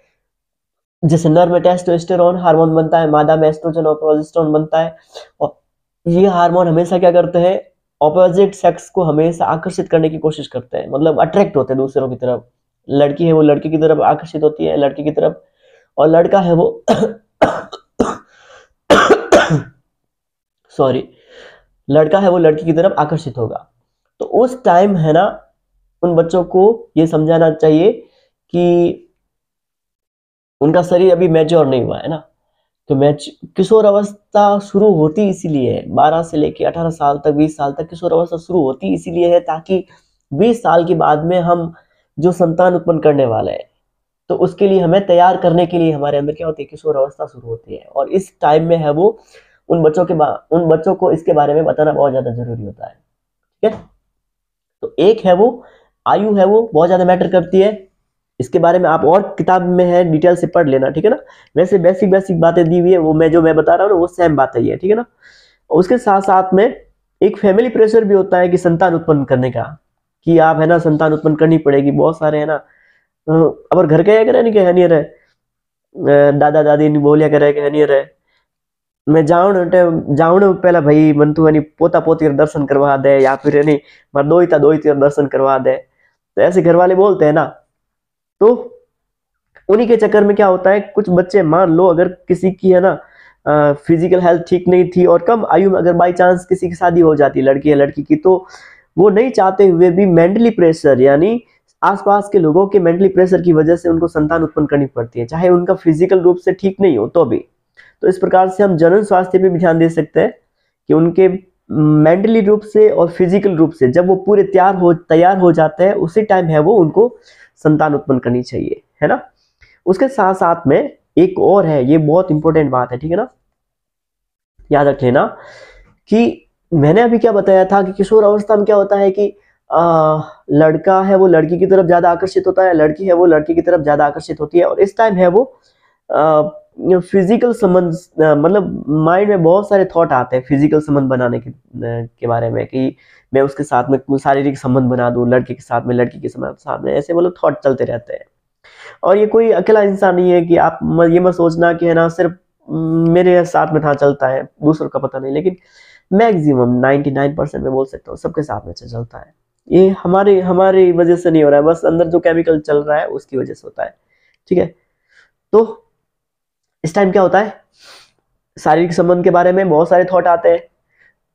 जैसे नर में टेस्टोस्टेरोन हार्मोन बनता है, मादा में एस्ट्रोजन और प्रोजेस्टेरोन बनता है और ये हार्मोन हमेशा क्या करते हैं, ऑपोजिट सेक्स को हमेशा आकर्षित करने की कोशिश करते हैं, मतलब अट्रैक्ट होते हैं दूसरों की तरफ। लड़की है वो लड़के की तरफ आकर्षित होती है, लड़की की तरफ, और लड़का है वो सॉरी लड़का है वो लड़की की तरफ आकर्षित होगा। तो उस टाइम है ना उन बच्चों को ये समझाना चाहिए कि उनका शरीर अभी मैच्योर नहीं हुआ है ना, तो किशोर अवस्था शुरू होती इसीलिए है, 12 से लेके 18 साल तक 20 साल तक किशोर अवस्था शुरू होती इसीलिए है ताकि 20 साल के बाद में हम जो संतान उत्पन्न करने वाले हैं तो उसके लिए हमें तैयार करने के लिए हमारे अंदर क्या होती है, किशोर अवस्था शुरू होती है। और इस टाइम में है वो उन बच्चों को इसके बारे में बताना बहुत ज्यादा जरूरी होता है। ठीक है, तो एक है वो आयु है वो बहुत ज्यादा मैटर करती है, इसके बारे में आप और किताब में है डिटेल से पढ़ लेना। ठीक है ना, वैसे बेसिक बातें दी हुई है, वो मैं बता रहा हूँ ना वो सेम बात है। ठीक है ना, उसके साथ साथ में एक फैमिली प्रेशर भी होता है कि संतान उत्पन्न करने का, कि आप है ना संतान उत्पन्न करनी पड़ेगी। बहुत सारे है ना अब घर के करे नहीं कह नहीं रहे, दादा दादी नहीं बोलिया करे कह नहीं रहे, मैं जाऊँ पहला भाई मन तू पोता पोती दर्शन करवा दे या फिर नहीं मार दो ही दर्शन करवा दे, तो ऐसे घर वाले बोलते हैं ना। तो उन्हीं के चक्कर में क्या होता है, कुछ बच्चे मान लो अगर किसी की है ना फिजिकल हेल्थ ठीक नहीं थी और कम आयु में अगर बाई चांस किसी की शादी हो जाती है लड़की या लड़की की, तो वो नहीं चाहते हुए भी मेंटली प्रेशर यानी आसपास के लोगों के मेंटली प्रेशर की वजह से उनको संतान उत्पन्न करनी पड़ती है, चाहे उनका फिजिकल रूप से ठीक नहीं हो तो भी। तो इस प्रकार से हम जनन स्वास्थ्य पे भी ध्यान दे सकते हैं कि उनके मेंटली रूप से और फिजिकल रूप से जब वो पूरे तैयार हो जाते हैं उसी टाइम है वो उनको संतान उत्पन्न करनी चाहिए, है ना। उसके साथ साथ में एक और है, ये बहुत इंपॉर्टेंट बात है, ठीक है ना, याद रख लेना कि मैंने अभी क्या बताया था कि किशोर अवस्था में क्या होता है कि लड़का है वो लड़की की तरफ ज्यादा आकर्षित होता है, लड़की है वो लड़की की तरफ ज्यादा आकर्षित होती है, और इस टाइम है वो फिजिकल संबंध मतलब माइंड में बहुत सारे थॉट आते हैं फिजिकल संबंध बनाने के बारे में कि मैं उसके साथ में शारीरिक संबंध बना दूं, लड़के के साथ में लड़की के साथ में, ऐसे मतलब थॉट चलते रहते हैं। और ये कोई अकेला इंसान नहीं है कि आप ये मत सोचना कि है ना सिर्फ मेरे साथ में था चलता है, दूसरों का पता नहीं, लेकिन मैक्सिमम 99% में बोल सकता हूँ सबके साथ में चलता है। ये हमारी वजह से नहीं हो रहा है, बस अंदर जो केमिकल चल रहा है उसकी वजह से होता है। ठीक है, तो इस टाइम क्या होता है, शारीरिक संबंध के बारे में बहुत सारे थॉट आते हैं,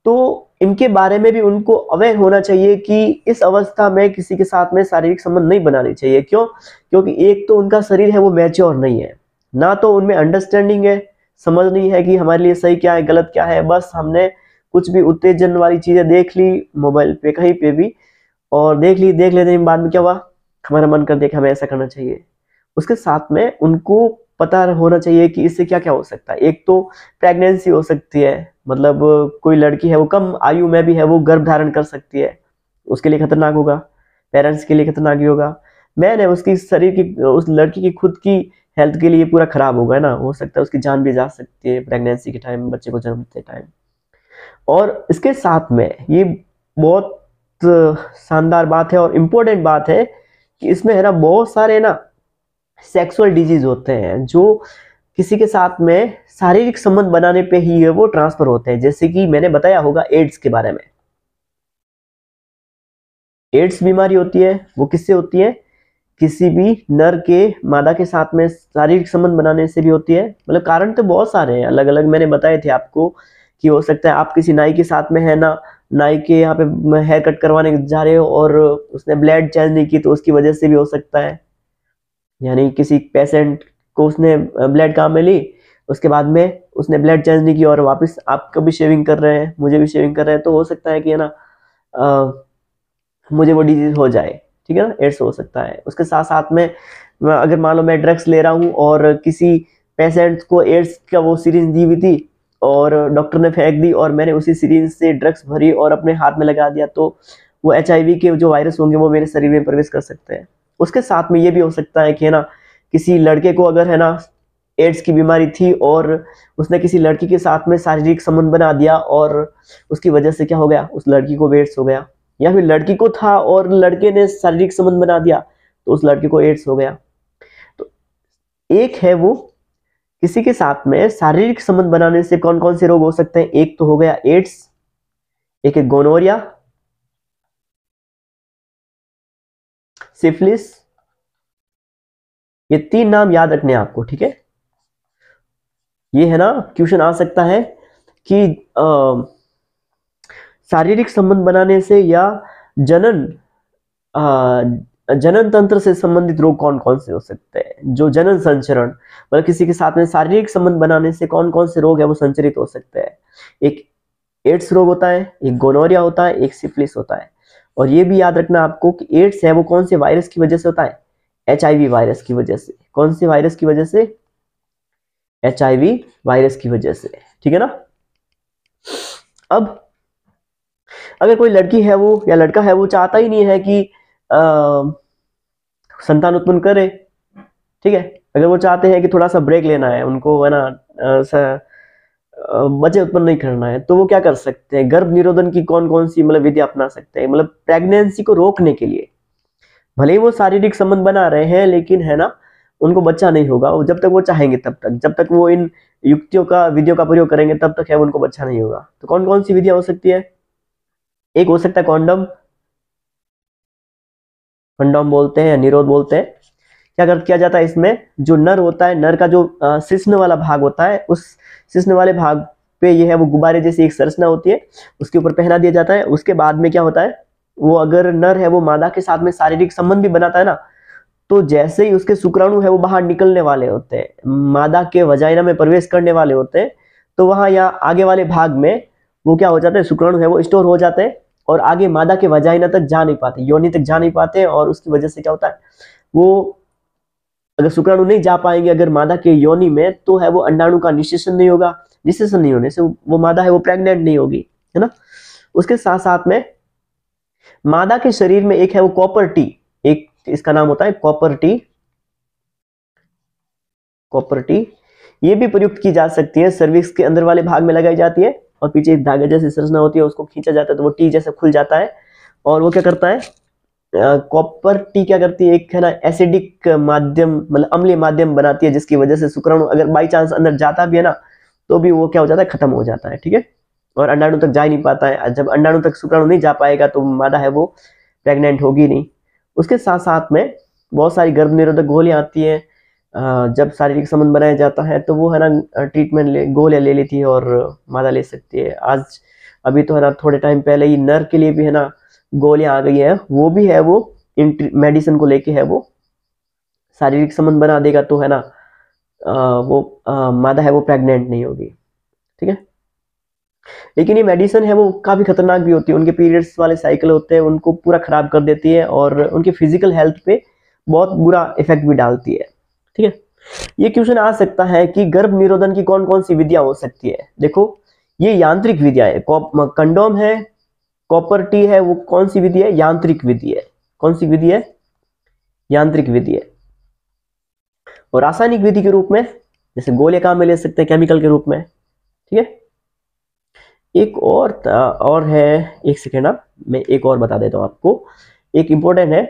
तो इनके बारे में भी उनको अवेयर होना चाहिए कि इस अवस्था में किसी के साथ में शारीरिक संबंध नहीं बनानी चाहिए। क्यों? क्योंकि एक तो उनका शरीर है वो मैच्योर नहीं है, ना तो उनमें अंडरस्टैंडिंग है, समझ नहीं है कि हमारे लिए सही क्या है गलत क्या है। बस हमने कुछ भी उत्तेजन वाली चीजें देख ली मोबाइल पे कहीं पे भी, और देख लेते हैं, बाद में क्या हुआ, हमारा मन कर दिया कि हमें ऐसा करना चाहिए। उसके साथ में उनको पता होना चाहिए कि इससे क्या क्या हो सकता है। एक तो प्रेगनेंसी हो सकती है, मतलब कोई लड़की है वो कम आयु में भी है वो गर्भ धारण कर सकती है, उसके लिए खतरनाक होगा, पेरेंट्स के लिए खतरनाक ही होगा। मैंने उसकी शरीर की, उस लड़की की खुद की हेल्थ के लिए पूरा खराब होगा, है ना, हो सकता है उसकी जान भी जा सकती है प्रेगनेंसी के टाइम, बच्चे को जन्म देते टाइम। और इसके साथ में ये बहुत शानदार बात है और इम्पोर्टेंट बात है कि इसमें है ना बहुत सारे ना सेक्सुअल डिजीज होते हैं जो किसी के साथ में शारीरिक संबंध बनाने पे ही वो ट्रांसफर होते हैं। जैसे कि मैंने बताया होगा एड्स के बारे में, एड्स बीमारी होती है वो किससे होती है, किसी भी नर के मादा के साथ में शारीरिक संबंध बनाने से भी होती है। मतलब कारण तो बहुत सारे हैं, अलग अलग मैंने बताए थे आपको कि हो सकता है आप किसी नाई के साथ में है ना, नाई के यहाँ पे हेयर कट करवाने जा रहे हो और उसने ब्लेड चेंज नहीं की तो उसकी वजह से भी हो सकता है। यानी किसी पेशेंट को उसने ब्लड काम में ली, उसके बाद में उसने ब्लड चेंज नहीं की और वापस आपको भी शेविंग कर रहे हैं, मुझे भी शेविंग कर रहे हैं, तो हो सकता है कि है ना मुझे वो डिजीज हो जाए, ठीक है ना, एड्स हो सकता है। उसके साथ साथ में अगर मान लो मैं ड्रग्स ले रहा हूँ और किसी पेशेंट को एड्स का वो सीरीज दी हुई थी और डॉक्टर ने फेंक दी और मैंने उसी सीरीज से ड्रग्स भरी और अपने हाथ में लगा दिया, तो वो HIV के जो वायरस होंगे वो मेरे शरीर में प्रवेश कर सकते हैं। उसके साथ में ये भी हो सकता है कि है ना किसी लड़के को अगर है ना एड्स की बीमारी थी और उसने किसी लड़की के साथ में शारीरिक संबंध बना दिया और उसकी वजह से क्या हो गया, उस लड़की को एड्स हो गया, या फिर लड़की को था और लड़के ने शारीरिक संबंध बना दिया तो उस लड़के को एड्स हो गया। तो एक है वो किसी के साथ में शारीरिक संबंध बनाने से कौन कौन से रोग हो सकते हैं, एक तो हो गया एड्स, एक है गोनोरिया, सिफिलिस, ये 3 नाम याद रखने हैं आपको, ठीक है। ये है ना क्वेश्चन आ सकता है कि शारीरिक संबंध बनाने से या जनन जनन तंत्र से संबंधित रोग कौन कौन से हो सकते हैं, जो जनन संचरण, मतलब किसी के साथ में शारीरिक संबंध बनाने से कौन कौन से रोग है वो संचरित हो सकते हैं। एक एड्स रोग होता है, एक गोनोरिया होता है, एक सिफिलिस होता है। और ये भी याद रखना आपको कि एड्स है वो कौन से वायरस की वजह से होता है, HIV वायरस की वजह से। कौन से वायरस की वजह से, HIV वायरस की वजह से, ठीक है ना। अब अगर कोई लड़की है वो या लड़का है वो चाहता ही नहीं है कि संतान उत्पन्न करे, ठीक है, अगर वो चाहते हैं कि थोड़ा सा ब्रेक लेना है उनको, है ना, बच्चे उत्पन्न नहीं करना है, तो वो क्या कर सकते हैं, गर्भ निरोधन की कौन कौन सी मतलब विधि अपना सकते हैं, मतलब प्रेगनेंसी को रोकने के लिए। भले ही वो शारीरिक संबंध बना रहे हैं लेकिन है ना उनको बच्चा नहीं होगा, जब तक वो चाहेंगे तब तक, जब तक वो इन युक्तियों का विधियों का प्रयोग करेंगे तब तक है उनको बच्चा नहीं होगा। तो कौन कौन सी विधियां हो सकती है, एक हो सकता है कॉन्डम, कंडोम बोलते हैं या निरोध बोलते हैं। क्या किया जाता है इसमें, जो नर होता है, नर का जो शिश्न वाला भाग होता है, उस शिश्न वाले भाग पे ये है वो गुब्बारे जैसी एक संरचना होती है, उसके ऊपर पहना दिया जाता है। उसके बाद में क्या होता है, वो अगर नर है वो मादा के साथ में शारीरिक संबंध भी बनाता है ना, तो जैसे ही उसके शुक्राणु है वो बाहर निकलने वाले होते हैं, मादा के वजाइना में प्रवेश करने वाले होते हैं, तो वहां या आगे वाले भाग में वो क्या हो जाता है, शुक्राणु है वो स्टोर हो जाते हैं और आगे मादा के वजाइना तक जा नहीं पाते, योनि तक जा नहीं पाते, और उसकी वजह से क्या होता है, वो अगर शुक्राणु नहीं जा पाएंगे अगर मादा के योनि में, तो है वो अंडाणु का निषेचन नहीं होगा, निषेचन नहीं होने से वो मादा है वो प्रेग्नेंट नहीं होगी, है ना। उसके साथ साथ में मादा के शरीर में एक है वो कॉपर टी, एक इसका नाम होता है कॉपर टी, कॉपर टी ये भी प्रयुक्त की जा सकती है, सर्विक्स के अंदर वाले भाग में लगाई जाती है और पीछे एक धागे जैसी संरचना होती है, उसको खींचा जाता है तो वो टी जैसे खुल जाता है। और वो क्या करता है, कॉपर टी क्या करती है, एक है ना एसिडिक माध्यम, मतलब अम्लीय माध्यम बनाती है, जिसकी वजह से शुक्राणु अगर बाई चांस अंदर जाता भी है ना तो भी वो क्या हो जाता है, खत्म हो जाता है, ठीक है, और अंडाणु तक जा ही नहीं पाता है। जब अंडाणु तक शुक्राणु नहीं जा पाएगा तो मादा है वो प्रेग्नेंट होगी नहीं। उसके साथ साथ में बहुत सारी गर्भ निरोधक गोलियां आती हैं, जब शारीरिक संबंध बनाया जाता है तो वो है ना ट्रीटमेंट गोलियां ले लेती है और मादा ले सकती है। आज अभी तो है ना थोड़े टाइम पहले ही नर के लिए भी है ना गोलियां आ गई है, वो भी है वो मेडिसिन को लेके है, वो शारीरिक संबंध बना देगा तो है ना मादा है वो प्रेग्नेंट नहीं होगी, ठीक है। लेकिन ये मेडिसिन है वो काफी खतरनाक भी होती है, उनके पीरियड्स वाले साइकिल होते हैं उनको पूरा खराब कर देती है और उनके फिजिकल हेल्थ पे बहुत बुरा इफेक्ट भी डालती है, ठीक है। ये क्वेश्चन आ सकता है कि गर्भ निरोधन की कौन कौन सी विधियां हो सकती है। देखो ये यांत्रिक विधियां है, कंडोम है, कॉपर टी है, वो कौन सी विधि है, यांत्रिक विधि है। कौन सी विधि है, यांत्रिक विधि है। और रासायनिक विधि के रूप में जैसे गोले काम में ले सकते हैं केमिकल के रूप में, ठीक है। एक और है, एक सेकेंड आप, मैं एक और बता देता हूं आपको, एक इंपॉर्टेंट है,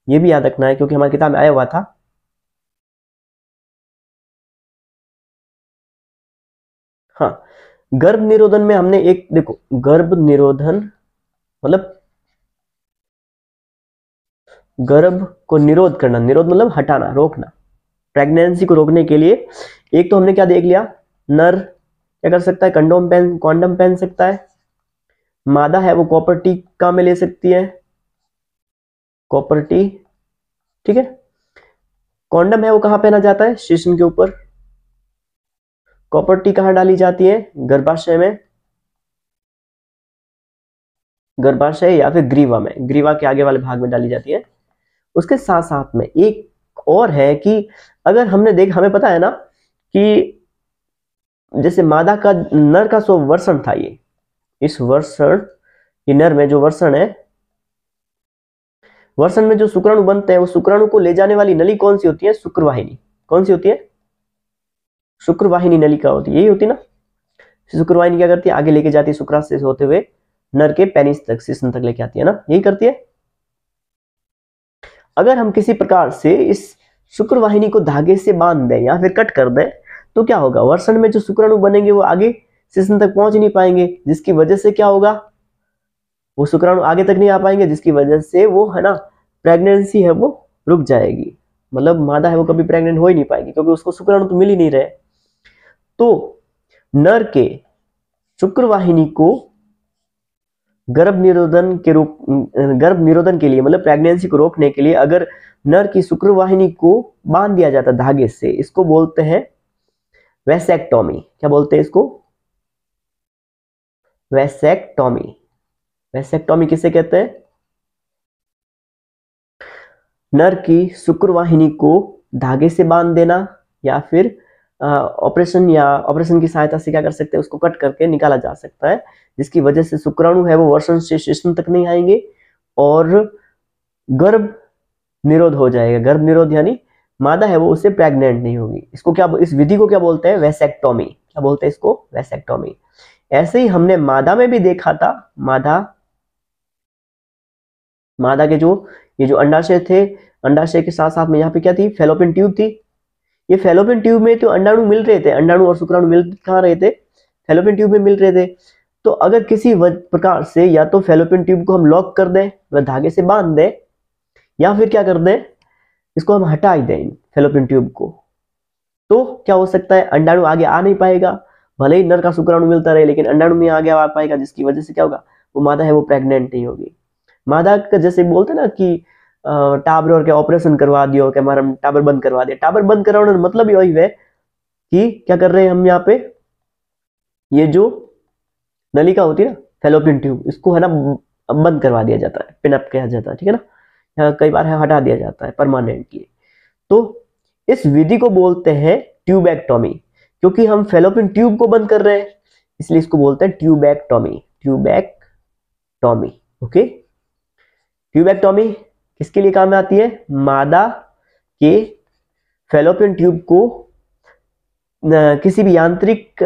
ये भी याद रखना है क्योंकि हमारी किताब में आया हुआ था। हाँ, गर्भ निरोधन में हमने एक, देखो गर्भ निरोधन मतलब गर्भ को निरोध करना, निरोध मतलब हटाना, रोकना, प्रेगनेंसी को रोकने के लिए एक तो हमने क्या देख लिया, नर क्या कर सकता है, कंडोम पहन सकता है, मादा है वो कॉपर टी काम में ले सकती है, कॉपर टी, ठीक है। कॉन्डम है वो कहां पहना जाता है, शीशन के ऊपर। कॉपर टी कहां डाली जाती है, गर्भाशय में, गर्भाशय या फिर ग्रीवा में, ग्रीवा के आगे वाले भाग में डाली जाती है। उसके साथ साथ में एक और है कि अगर हमने देख, हमें पता है ना कि जैसे मादा का नर का सो वर्षण था, ये इस वर्षण, ये नर में जो वर्षण है, वर्षण में जो शुक्राणु बनते हैं वो शुक्राणु को ले जाने वाली नली कौन सी होती है, शुक्रवाहिनी। कौन सी होती है, शुक्रवाहिनी नलिका होती है, यही होती है ना। शुक्रवाहिनी क्या करती है, आगे लेके जाती है शुक्राशय से होते हुए नर के पेनिस तक, शिश्न तक लेके आती है ना, यही करती है। अगर हम किसी प्रकार से इस शुक्रवाहिनी को धागे से बांध दें या फिर कट कर दें तो क्या होगा, वर्षण में जो शुक्राणु बनेंगे वो आगे शिश्न तक पहुंच नहीं पाएंगे, जिसकी वजह से क्या होगा, वो शुक्राणु आगे तक नहीं आ पाएंगे, जिसकी वजह से वो है ना प्रेगनेंसी है वो रुक जाएगी, मतलब मादा है वो कभी प्रेग्नेंट हो ही नहीं पाएगी क्योंकि उसको शुक्राणु तो मिल ही नहीं रहे। तो नर के शुक्रवाहिनी को गर्भ निरोधन के लिए मतलब प्रेगनेंसी को रोकने के लिए अगर नर की शुक्रवाहिनी को बांध दिया जाता धागे से, इसको बोलते हैं वैसेक्टोमी। क्या बोलते हैं इसको, वैसेक्टोमी। वैसेक्टोमी किसे कहते हैं, नर की शुक्रवाहिनी को धागे से बांध देना या फिर ऑपरेशन की सहायता से क्या कर सकते हैं, उसको कट करके निकाला जा सकता है, जिसकी वजह से शुक्राणु है वो वर्षण से शिश्न तक नहीं आएंगे और गर्भ निरोध हो जाएगा। गर्भ निरोध यानी मादा है वो उससे प्रेग्नेंट नहीं होगी। इसको क्या, इस विधि को क्या बोलते हैं, वैसेक्टोमी। क्या बोलते हैं इसको, वैसेक्टोमी। ऐसे ही हमने मादा में भी देखा था, मादा के जो ये जो अंडाशय थे, अंडाशय के साथ साथ में यहाँ पे क्या थी, फैलोपियन ट्यूब थी। ये फैलोपियन ट्यूब में तो अंडाणु मिल रहे थे, अंडाणु और शुक्राणु मिल कहाँ रहे थे, फैलोपियन ट्यूब में मिल रहे थे। तो अगर किसी प्रकार से या तो फैलोपियन ट्यूब को हम लॉक कर दें, वह धागे से बांध दें, या फिर क्या कर दें, इसको हम हटा ही दें फैलोपियन ट्यूब को, तो क्या हो सकता है, अंडाणु आगे आ नहीं पाएगा, भले ही नर का शुक्राणु मिलता रहे लेकिन अंडाणु नहीं आगे आ पाएगा, जिसकी वजह से क्या होगा, वो मादा है वो प्रेग्नेंट नहीं होगी। मादा का जैसे बोलते ना कि टाबर और क्या ऑपरेशन करवा दियो, कि हमारा टाबर बंद करवा दिया, टाबर बंद करवाने का मतलब यही है कि क्या कर रहे हैं हम यहाँ पे, ये जो नलिका होती है ना फैलोपियन ट्यूब, इसको है ना बंद करवा दिया जाता है, पिन अप किया जाता है, ठीक है ना, कई बार है हटा दिया जाता है परमानेंटली। तो इस विधि को बोलते हैं ट्यूबेक्टोमी, क्योंकि हम फैलोपियन ट्यूब को बंद कर रहे हैं इसलिए इसको बोलते हैं ट्यूबेक्टोमी, ट्यूबेक्टोमी। ओके, ट्यूबेक्टोमी किसके लिए काम में आती है, मादा के फैलोपियन ट्यूब को किसी भी यांत्रिक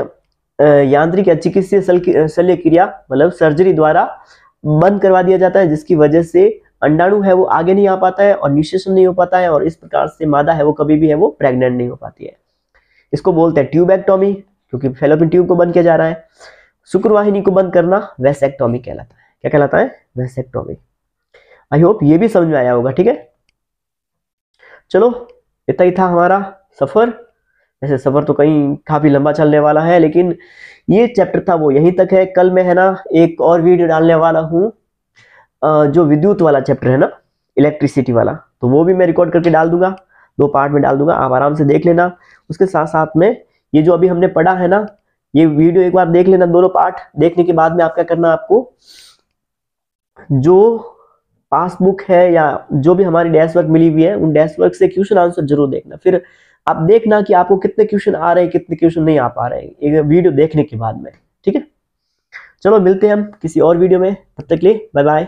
या चिकित्सीय शल्य क्रिया मतलब सर्जरी द्वारा बंद करवा दिया जाता है, जिसकी वजह से अंडाणु है वो आगे नहीं आ पाता है और निषेचन नहीं हो पाता है और इस प्रकार से मादा है वो कभी भी है वो प्रेग्नेंट नहीं हो पाती है। इसको बोलते हैं ट्यूबेक्टोमी, क्योंकि फैलोपियन ट्यूब को बंद किया जा रहा है। शुक्रवाहिनी को बंद करना वैसेक्टोमी कहलाता है। क्या कहलाता है, वैसेक्टोमी। आई होप ये भी समझ में आया होगा, ठीक है। चलो इतना ही था हमारा सफर। वैसे सफर तो कहीं काफी लंबा चलने वाला है, लेकिन ये चैप्टर था वो यहीं तक है। कल मैं है ना एक और वीडियो डालने वाला हूँ, जो विद्युत वाला चैप्टर है ना, इलेक्ट्रिसिटी वाला, तो वो भी मैं रिकॉर्ड करके डाल दूंगा, 2 पार्ट में डाल दूंगा, आप आराम से देख लेना। उसके साथ साथ में ये जो अभी हमने पढ़ा है ना, ये वीडियो एक बार देख लेना, दोनों पार्ट देखने के बाद में आप क्या करना, आपको जो पासबुक है या जो भी हमारी डैश वर्क मिली हुई है, उन डैश वर्क से क्वेश्चन आंसर जरूर देखना। फिर आप देखना कि आपको कितने क्वेश्चन आ रहे हैं, कितने क्वेश्चन नहीं आ पा रहे हैं, एक वीडियो देखने के बाद में। ठीक है, चलो मिलते हैं हम किसी और वीडियो में, तब तक के लिए बाय बाय।